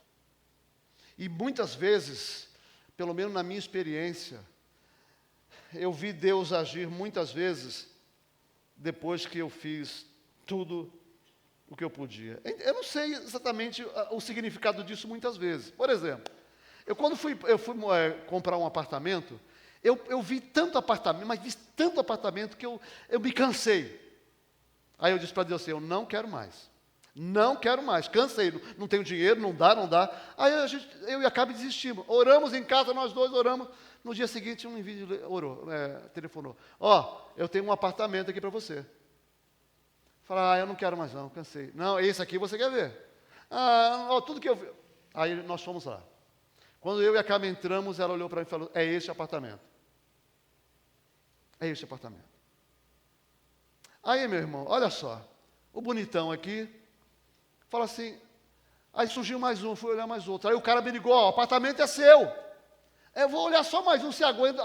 E muitas vezes, pelo menos na minha experiência, eu vi Deus agir muitas vezes depois que eu fiz tudo o que eu podia. Eu não sei exatamente o significado disso muitas vezes. Por exemplo, quando eu fui comprar um apartamento, eu vi tanto apartamento, mas vi tanto apartamento que eu me cansei. Aí eu disse para Deus assim, eu não quero mais. Não quero mais, cansei, não tenho dinheiro, não dá. Aí eu e a Cabe desistimos. Oramos em casa, nós dois oramos. No dia seguinte, um envio telefonou. Eu tenho um apartamento aqui para você. Falei, eu não quero mais não, cansei. Não, esse aqui você quer ver. Tudo que eu vi. Aí nós fomos lá. Quando eu e a Cabe entramos, ela olhou para mim e falou, é este apartamento. É este apartamento. Aí, meu irmão, olha só. O bonitão aqui, fala assim, aí surgiu mais um, fui olhar mais outro. Aí o cara me ligou, o apartamento é seu. Eu vou olhar só mais um, se aguenta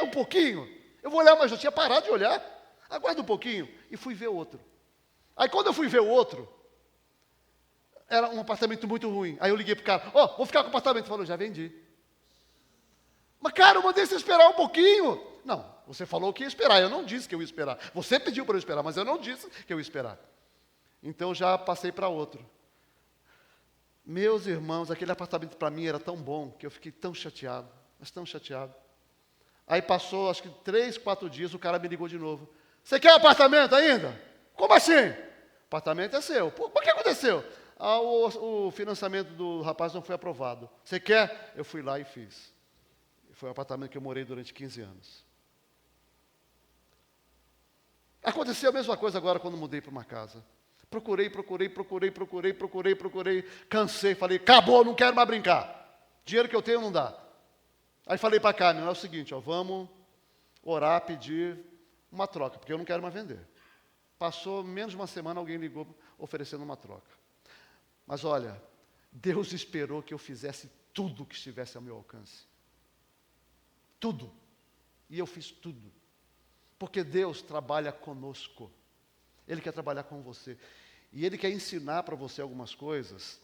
um pouquinho. Eu vou olhar mais um, eu tinha parado de olhar. Aguarda um pouquinho. E fui ver outro. Aí quando eu fui ver o outro, era um apartamento muito ruim. Aí eu liguei pro cara, vou ficar com o apartamento. Ele falou, já vendi. Mas cara, eu mandei você esperar um pouquinho. Não, você falou que ia esperar, eu não disse que eu ia esperar. Você pediu para eu esperar, mas eu não disse que eu ia esperar. Então já passei para outro. Meus irmãos, aquele apartamento para mim era tão bom, que eu fiquei tão chateado, mas tão chateado. Aí passou, acho que 3, 4 dias, o cara me ligou de novo. Você quer apartamento ainda? Como assim? O apartamento é seu. Por que aconteceu? O financiamento do rapaz não foi aprovado. Você quer? Eu fui lá e fiz. Foi um apartamento que eu morei durante 15 anos. Aconteceu a mesma coisa agora quando mudei para uma casa. Procurei. Cansei, falei, acabou, não quero mais brincar. Dinheiro que eu tenho não dá. Aí falei para a Carmen, é o seguinte, vamos orar, pedir uma troca, porque eu não quero mais vender. Passou menos de uma semana, alguém ligou oferecendo uma troca. Mas olha, Deus esperou que eu fizesse tudo que estivesse ao meu alcance. Tudo. E eu fiz tudo. Porque Deus trabalha conosco. Ele quer trabalhar com você. E Ele quer ensinar para você algumas coisas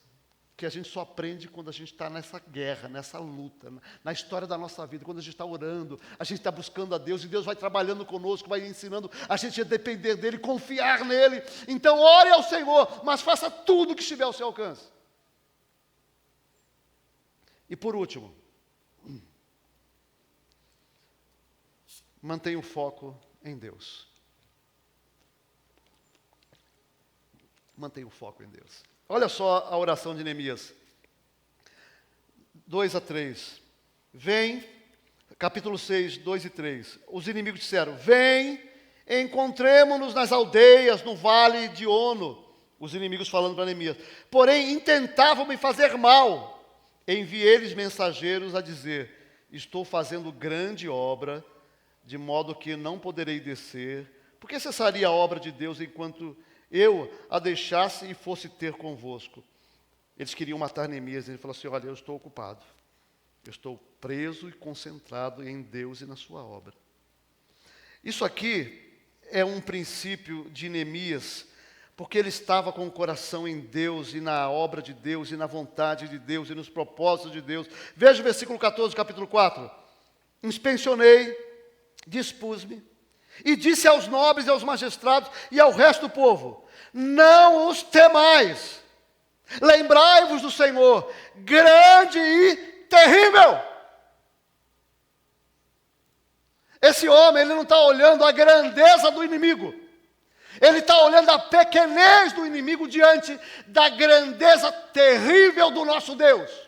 que a gente só aprende quando a gente está nessa guerra, nessa luta, na história da nossa vida, quando a gente está orando, a gente está buscando a Deus, e Deus vai trabalhando conosco, vai ensinando a gente a depender dEle, confiar nele. Então ore ao Senhor, mas faça tudo que estiver ao seu alcance. E por último, mantenha o foco em Deus. Mantenha o foco em Deus. Olha só a oração de Neemias. 2-3. Vem, capítulo 6, 2 e 3. Os inimigos disseram, vem, encontremo-nos nas aldeias, no vale de Ono. Os inimigos falando para Neemias. Porém, intentavam me fazer mal. Enviei-lhes mensageiros a dizer, estou fazendo grande obra, de modo que não poderei descer. Por que cessaria a obra de Deus enquanto eu a deixasse e fosse ter convosco? Eles queriam matar Neemias. Ele falou assim, olha, eu estou ocupado. Eu estou preso e concentrado em Deus e na sua obra. Isso aqui é um princípio de Neemias, porque ele estava com o coração em Deus e na obra de Deus e na vontade de Deus e nos propósitos de Deus. Veja o versículo 14, capítulo 4. Inspecionei, dispus-me, e disse aos nobres e aos magistrados e ao resto do povo, não os temais, lembrai-vos do Senhor, grande e terrível. Esse homem, ele não está olhando a grandeza do inimigo, ele está olhando a pequenez do inimigo diante da grandeza terrível do nosso Deus.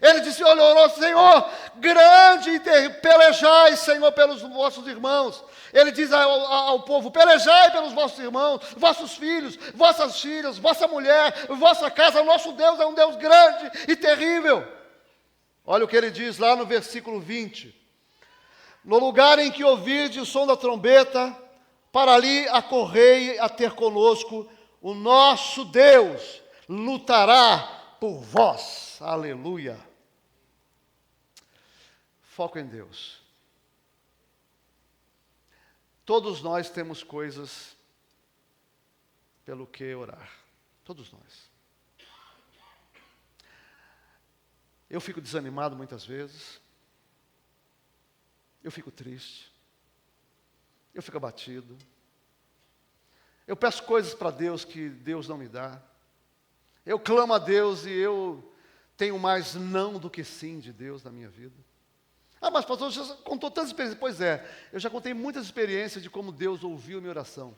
Ele disse, orou, Senhor, grande e terrível, pelejai, Senhor, pelos vossos irmãos. Ele diz ao povo, pelejai pelos vossos irmãos, vossos filhos, vossas filhas, vossa mulher, vossa casa. O nosso Deus é um Deus grande e terrível. Olha o que ele diz lá no versículo 20. No lugar em que ouvirdes o som da trombeta, para ali acorrei a ter conosco, o nosso Deus lutará por vós. Aleluia. Foco em Deus. Todos nós temos coisas pelo que orar. Todos nós. Eu fico desanimado muitas vezes. Eu fico triste. Eu fico abatido. Eu peço coisas para Deus que Deus não me dá. Eu clamo a Deus e eu tenho mais não do que sim de Deus na minha vida. Ah, mas pastor, você contou tantas experiências. Pois é, eu já contei muitas experiências de como Deus ouviu minha oração.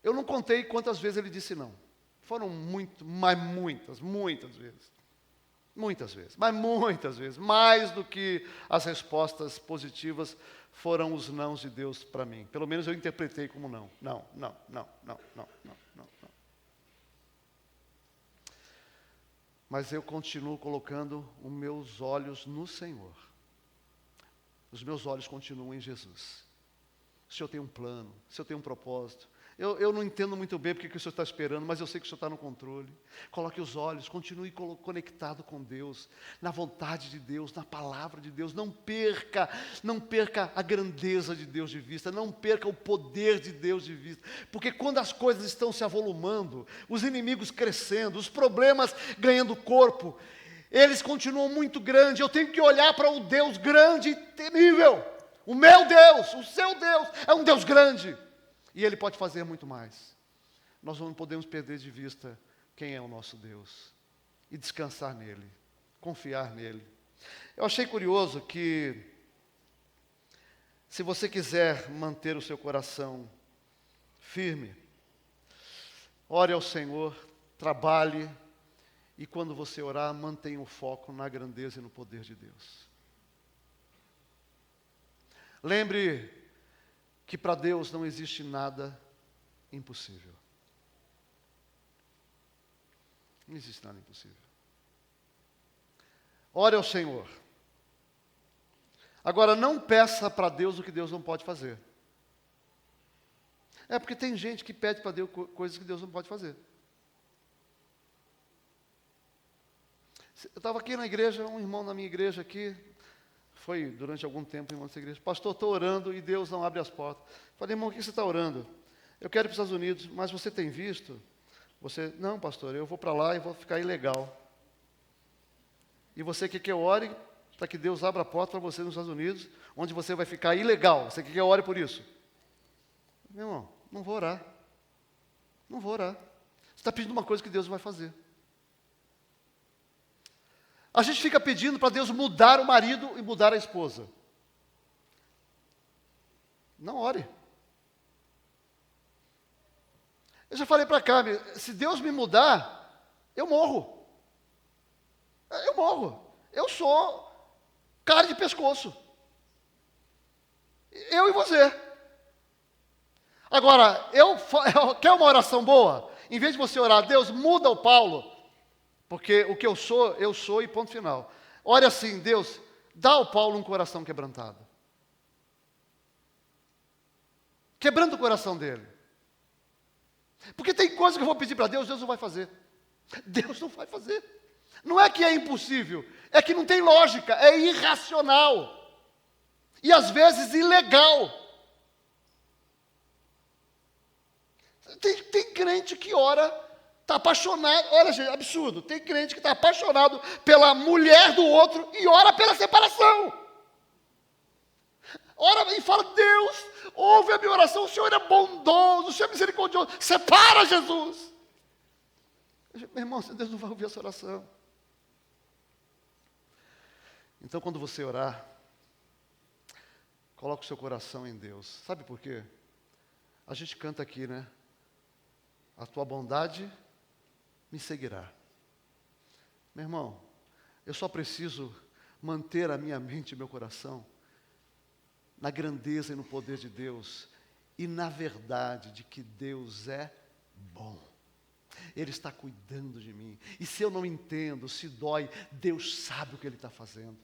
Eu não contei quantas vezes Ele disse não. Foram muitas vezes. Muitas vezes, mas muitas vezes. Mais do que as respostas positivas foram os nãos de Deus para mim. Pelo menos eu interpretei como não. Não. Mas eu continuo colocando os meus olhos no Senhor. Os meus olhos continuam em Jesus. O Senhor tem um plano, o Senhor tem um propósito. Eu não entendo muito bem porque que o Senhor está esperando, mas eu sei que o Senhor está no controle. Coloque os olhos, continue conectado com Deus, na vontade de Deus, na palavra de Deus. Não perca a grandeza de Deus de vista, não perca o poder de Deus de vista. Porque quando as coisas estão se avolumando, os inimigos crescendo, os problemas ganhando corpo, eles continuam muito grandes. Eu tenho que olhar para o Deus grande e temível. O meu Deus, o seu Deus, é um Deus grande. E Ele pode fazer muito mais. Nós não podemos perder de vista quem é o nosso Deus. E descansar nele, confiar nele. Eu achei curioso que, se você quiser manter o seu coração firme, ore ao Senhor, trabalhe, e quando você orar, mantenha o foco na grandeza e no poder de Deus. Lembre que para Deus não existe nada impossível. Não existe nada impossível. Ore ao Senhor. Agora, não peça para Deus o que Deus não pode fazer. É porque tem gente que pede para Deus coisas que Deus não pode fazer. Eu estava aqui na igreja, um irmão da minha igreja aqui, foi durante algum tempo irmão dessa igreja. Pastor, estou orando e Deus não abre as portas. Falei, irmão, o que você está orando? Eu quero ir para os Estados Unidos, mas você tem visto? Não, pastor, eu vou para lá e vou ficar ilegal. E você quer que eu ore para que Deus abra a porta para você nos Estados Unidos, onde você vai ficar ilegal? Você quer que eu ore por isso? Meu irmão, não vou orar. Não vou orar. Você está pedindo uma coisa que Deus vai fazer. A gente fica pedindo para Deus mudar o marido e mudar a esposa. Não ore. Eu já falei para cá, se Deus me mudar, eu morro. Eu morro. Eu sou cara de pescoço. Eu e você. Agora, quer uma oração boa? Em vez de você orar, Deus, muda o Paulo. Porque o que eu sou e ponto final. Ore assim, Deus, dá ao Paulo um coração quebrantado. Quebrando o coração dele. Porque tem coisas que eu vou pedir para Deus, Deus não vai fazer. Deus não vai fazer. Não é que é impossível, é que não tem lógica, é irracional. E às vezes ilegal. Tem crente que ora... Está apaixonado, olha gente, absurdo. Tem crente que está apaixonado pela mulher do outro e ora pela separação. Ora e fala, Deus, ouve a minha oração, o Senhor é bondoso, o Senhor é misericordioso, separa Jesus. Meu irmão, Deus não vai ouvir essa oração. Então quando você orar, coloque o seu coração em Deus. Sabe por quê? A gente canta aqui, né? A tua bondade me seguirá. Meu irmão, eu só preciso manter a minha mente e meu coração na grandeza e no poder de Deus e na verdade de que Deus é bom. Ele está cuidando de mim. E se eu não entendo, se dói, Deus sabe o que Ele está fazendo.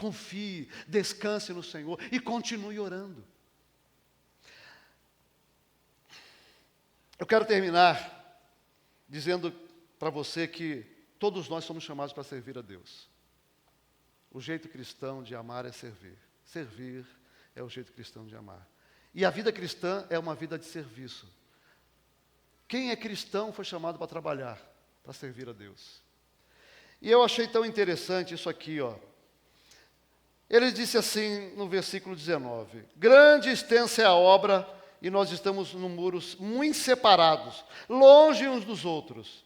confie, descanse no Senhor e continue orando. Eu quero terminar dizendo para você que todos nós somos chamados para servir a Deus. O jeito cristão de amar é servir. Servir é o jeito cristão de amar. E a vida cristã é uma vida de serviço. Quem é cristão foi chamado para trabalhar, para servir a Deus. E eu achei tão interessante isso aqui, ó. Ele disse assim no versículo 19: grande e extensa é a obra, e nós estamos num muros muito separados, longe uns dos outros.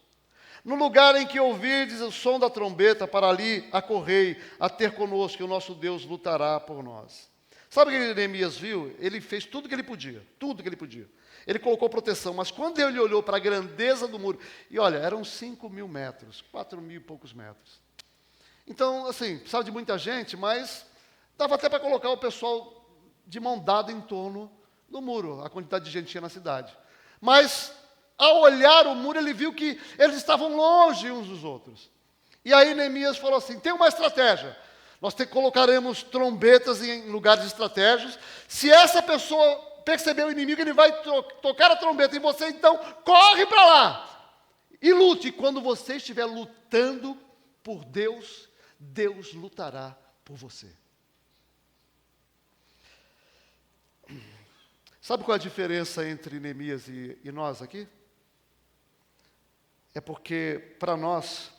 No lugar em que ouvirdes o som da trombeta, para ali acorrei a ter conosco, que o nosso Deus lutará por nós. Sabe o que Neemias viu? Ele fez tudo que ele podia, tudo que ele podia. Ele colocou proteção, mas quando ele olhou para a grandeza do muro, e olha, eram 5.000 metros, 4.000 e poucos metros. Então, assim, precisava de muita gente, mas dava até para colocar o pessoal de mão dada em torno do muro, a quantidade de gente tinha na cidade. Mas, ao olhar o muro, ele viu que eles estavam longe uns dos outros. E aí Neemias falou assim, tem uma estratégia. Nós colocaremos trombetas em lugares estratégicos. Se essa pessoa perceber o inimigo, ele vai tocar a trombeta em você, então corre para lá. E lute. Quando você estiver lutando por Deus, Deus lutará por você. Sabe qual é a diferença entre Neemias e nós aqui? É porque, para nós,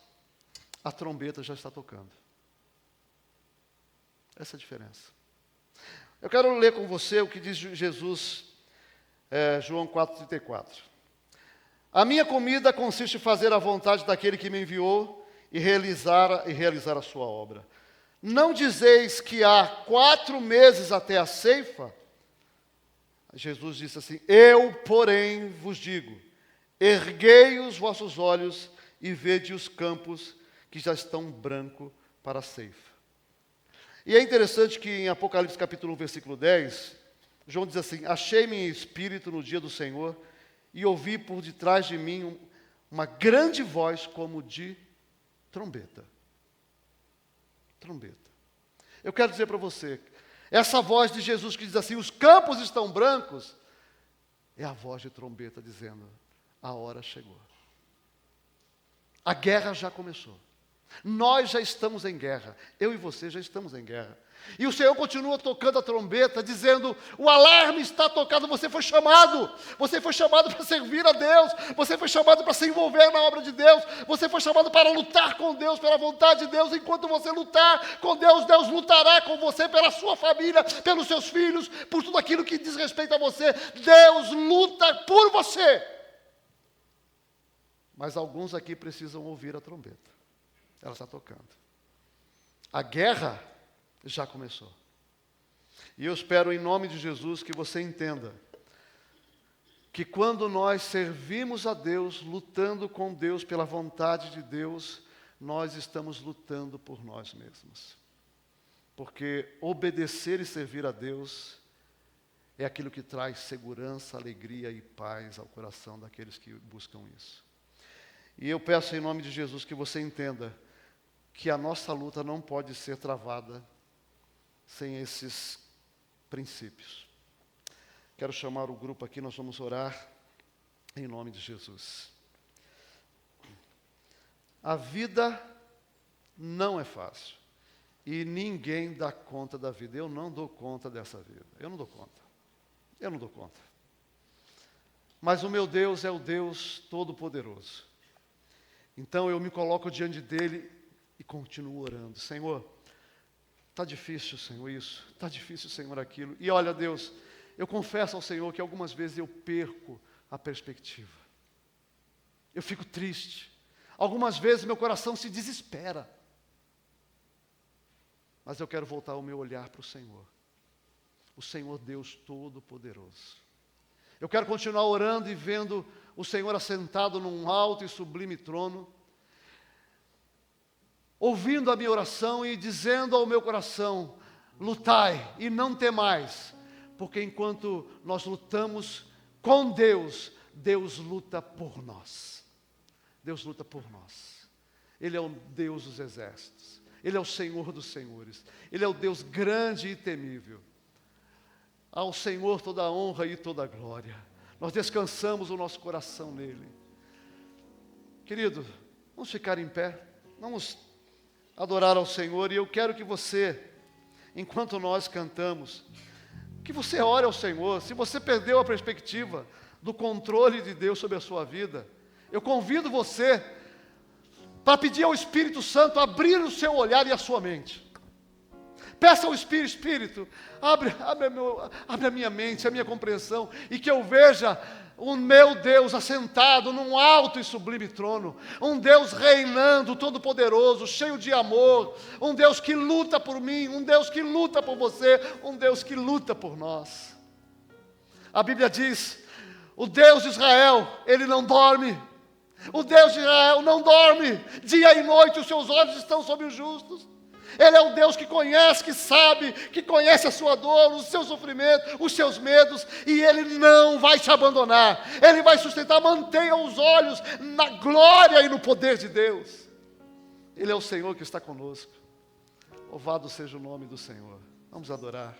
a trombeta já está tocando. Essa é a diferença. Eu quero ler com você o que diz Jesus, João 4,34. A minha comida consiste em fazer a vontade daquele que me enviou e realizar a sua obra. Não dizeis que há 4 meses até a ceifa? Jesus disse assim, eu, porém, vos digo, erguei os vossos olhos e vede os campos que já estão brancos para a ceifa. E é interessante que em Apocalipse capítulo 1, versículo 10, João diz assim, achei-me em espírito no dia do Senhor e ouvi por detrás de mim uma grande voz como de trombeta. Trombeta. Eu quero dizer para você, essa voz de Jesus que diz assim, os campos estão brancos, é a voz de trombeta dizendo, a hora chegou. A guerra já começou. Nós já estamos em guerra. Eu e você já estamos em guerra. E o Senhor continua tocando a trombeta, dizendo, o alarme está tocado, você foi chamado. Você foi chamado para servir a Deus. Você foi chamado para se envolver na obra de Deus. Você foi chamado para lutar com Deus, pela vontade de Deus. Enquanto você lutar com Deus, Deus lutará com você, pela sua família, pelos seus filhos, por tudo aquilo que diz respeito a você. Deus luta por você. Mas alguns aqui precisam ouvir a trombeta. Ela está tocando. A guerra já começou. E eu espero em nome de Jesus que você entenda que quando nós servimos a Deus, lutando com Deus pela vontade de Deus, nós estamos lutando por nós mesmos. Porque obedecer e servir a Deus é aquilo que traz segurança, alegria e paz ao coração daqueles que buscam isso. E eu peço em nome de Jesus que você entenda que a nossa luta não pode ser travada sem esses princípios. Quero chamar o grupo aqui, nós vamos orar em nome de Jesus. A vida não é fácil e ninguém dá conta da vida. Eu não dou conta dessa vida. Eu não dou conta. Eu não dou conta. Mas o meu Deus é o Deus Todo-Poderoso. Então eu me coloco diante dele e continuo orando. Senhor, está difícil, Senhor, isso. Está difícil, Senhor, aquilo. E olha, Deus, eu confesso ao Senhor que algumas vezes eu perco a perspectiva. Eu fico triste. Algumas vezes meu coração se desespera. Mas eu quero voltar o meu olhar para o Senhor. O Senhor Deus Todo-Poderoso. Eu quero continuar orando e vendo o Senhor assentado num alto e sublime trono, ouvindo a minha oração e dizendo ao meu coração, lutai e não temais, porque enquanto nós lutamos com Deus, Deus luta por nós. Deus luta por nós. Ele é o Deus dos exércitos. Ele é o Senhor dos senhores. Ele é o Deus grande e temível. Ao Senhor toda a honra e toda a glória. Nós descansamos o nosso coração nele. Querido, vamos ficar em pé. Vamos adorar ao Senhor. E eu quero que você, enquanto nós cantamos, que você ore ao Senhor. Se você perdeu a perspectiva do controle de Deus sobre a sua vida, eu convido você para pedir ao Espírito Santo abrir o seu olhar e a sua mente. Peça ao Espírito, abre a minha mente, a minha compreensão, e que eu veja o meu Deus assentado num alto e sublime trono, um Deus reinando, todo-poderoso, cheio de amor, um Deus que luta por mim, um Deus que luta por você, um Deus que luta por nós. A Bíblia diz, o Deus de Israel, Ele não dorme. O Deus de Israel não dorme, dia e noite os seus olhos estão sobre os justos. Ele é um Deus que conhece, que sabe, que conhece a sua dor, o seu sofrimento, os seus medos, e Ele não vai te abandonar. Ele vai sustentar, mantenha os olhos na glória e no poder de Deus. Ele é o Senhor que está conosco. Louvado seja o nome do Senhor. Vamos adorar.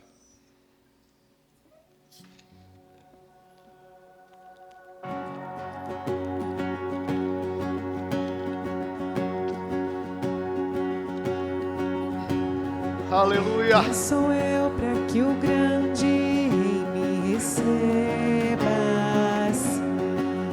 Aleluia. Quem sou eu para que o grande rei me receba?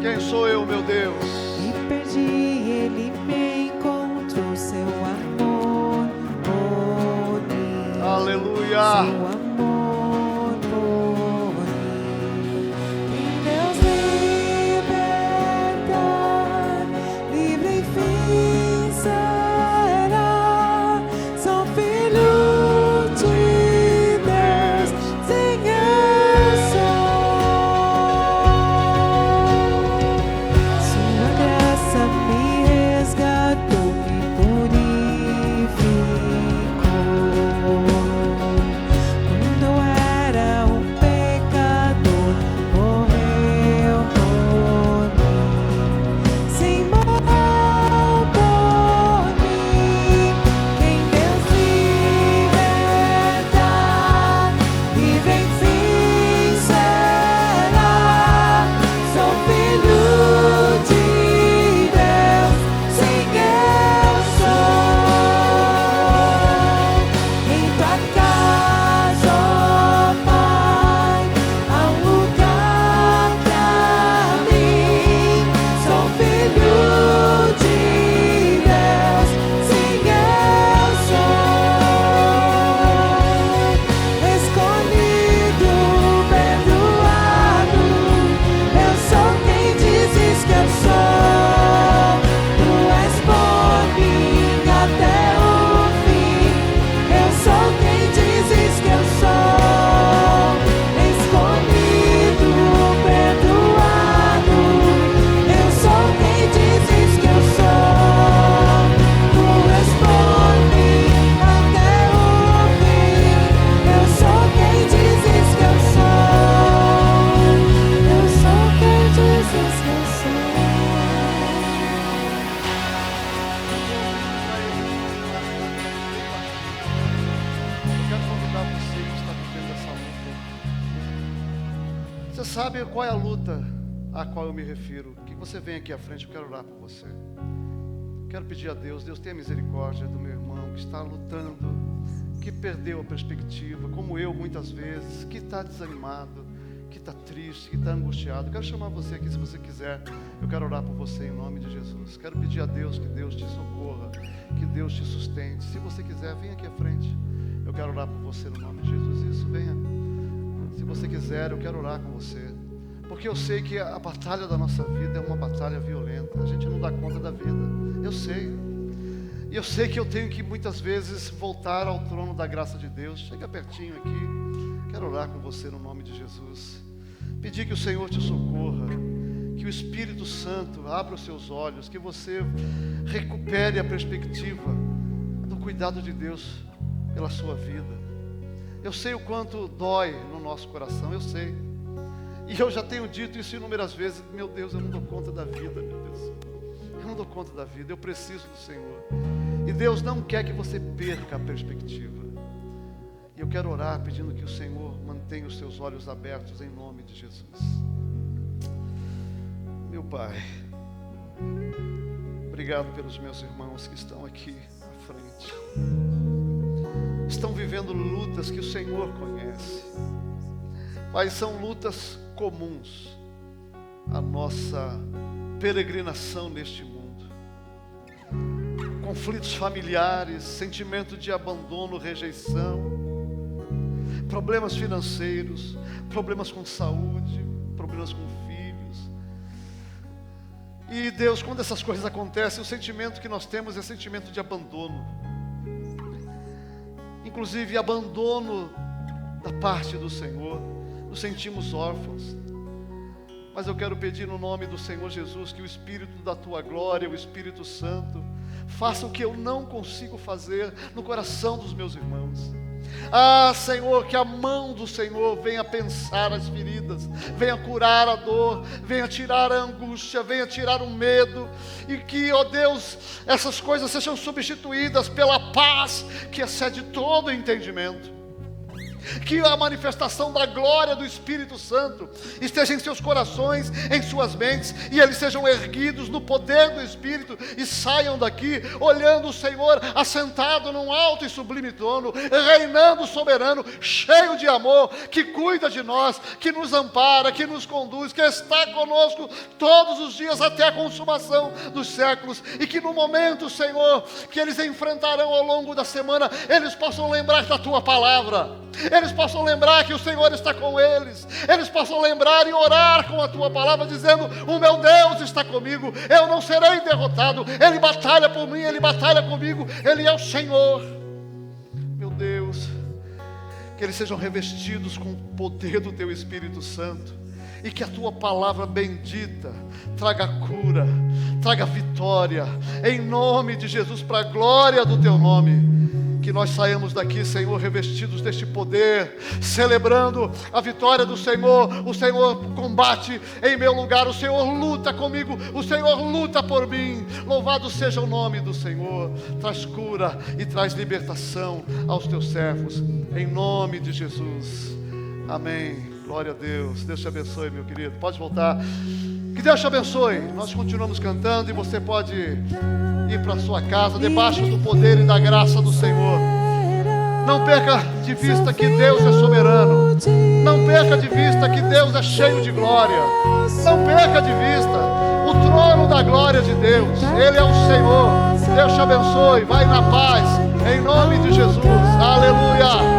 Quem sou eu, meu Deus? Me perdi, ele me encontrou, seu amor por mim. Aleluia. Seu amor por mim. Quem Deus libertar, livre enfim será. Sou filho de Deus, sim eu sou. Sua graça me resgatou, me purificou. Quando eu era um pecador, morreu por mim. Sim, morreu por mim. Quem Deus libertar, livre enfim será. Sou filho de Deus, sim eu sou. Em tua casa, ó Pai, há um lugar pra mim. Sou filho de Deus, sim eu sou. Escolhido, perdoado, eu sou quem dizes que eu sou. Tu és por mim até o fim. Eu sou quem dizes que eu sou. Escolhido, perdoado, eu sou quem dizes que eu sou. Tu és por mim até o fim. Eu sou quem dizes que eu sou. Eu sou quem dizes que eu sou. Eu quero convidar você que está vivendo essa luta. Você sabe qual é a luta a qual eu me refiro? Que você vem aqui à frente, eu quero orar por você. Quero pedir a Deus, Deus tenha misericórdia do meu irmão que está lutando, que perdeu a perspectiva, como eu muitas vezes, que está desanimado, que está triste, que está angustiado. Quero chamar você aqui, se você quiser. Eu quero orar por você em nome de Jesus. Quero pedir a Deus que Deus te socorra, que Deus te sustente. Se você quiser, venha aqui à frente. Eu quero orar por você no nome de Jesus. Isso, venha. Se você quiser, eu quero orar com você. Porque eu sei que a batalha da nossa vida é uma batalha violenta. A gente não dá conta da vida. Eu sei. E eu sei que eu tenho que muitas vezes voltar ao trono da graça de Deus. Chega pertinho aqui. Quero orar com você no nome de Jesus. Pedir que o Senhor te socorra. Que o Espírito Santo abra os seus olhos. Que você recupere a perspectiva do cuidado de Deus pela sua vida. Eu sei o quanto dói no nosso coração. Eu sei. E eu já tenho dito isso inúmeras vezes. Meu Deus, eu não dou conta da vida, meu Deus. Eu não dou conta da vida, eu preciso do Senhor. E Deus não quer que você perca a perspectiva. E eu quero orar pedindo que o Senhor mantenha os seus olhos abertos em nome de Jesus. Meu Pai, obrigado pelos meus irmãos que estão aqui à frente. Estão vivendo lutas que o Senhor conhece, mas são lutas comuns à nossa peregrinação neste mundo. Conflitos familiares, sentimento de abandono, rejeição, problemas financeiros, problemas com saúde, problemas com filhos. E Deus, quando essas coisas acontecem, o sentimento que nós temos é sentimento de abandono. Inclusive abandono da parte do Senhor. Nos sentimos órfãos. Mas eu quero pedir no nome do Senhor Jesus que o Espírito da Tua glória, o Espírito Santo, faça o que eu não consigo fazer no coração dos meus irmãos. Ah, Senhor, que a mão do Senhor venha pensar as feridas, venha curar a dor, venha tirar a angústia, venha tirar o medo, e que, ó Deus, essas coisas sejam substituídas pela paz que excede todo o entendimento. Que a manifestação da glória do Espírito Santo esteja em seus corações, em suas mentes, e eles sejam erguidos no poder do Espírito e saiam daqui olhando o Senhor assentado num alto e sublime trono, reinando soberano, cheio de amor, que cuida de nós, que nos ampara, que nos conduz, que está conosco todos os dias até a consumação dos séculos, e que no momento, Senhor, que eles enfrentarão ao longo da semana, eles possam lembrar da Tua palavra. Eles possam lembrar que o Senhor está com eles. Eles possam lembrar e orar com a Tua palavra, dizendo: o meu Deus está comigo, eu não serei derrotado. Ele batalha por mim, Ele batalha comigo, Ele é o Senhor. Meu Deus, que eles sejam revestidos com o poder do Teu Espírito Santo, e que a Tua palavra bendita traga cura, traga vitória, em nome de Jesus, para a glória do Teu nome. Que nós saímos daqui, Senhor, revestidos deste poder, celebrando a vitória do Senhor. O Senhor combate em meu lugar, o Senhor luta comigo, o Senhor luta por mim. Louvado seja o nome do Senhor. Traz cura e traz libertação aos Teus servos, em nome de Jesus. Amém. Glória a Deus. Deus te abençoe, meu querido. Pode voltar. Que Deus te abençoe. Nós continuamos cantando e você pode ir para a sua casa debaixo do poder e da graça do Senhor. Não perca de vista que Deus é soberano. Não perca de vista que Deus é cheio de glória. Não perca de vista o trono da glória de Deus. Ele é o Senhor. Deus te abençoe. Vai na paz. Em nome de Jesus. Aleluia.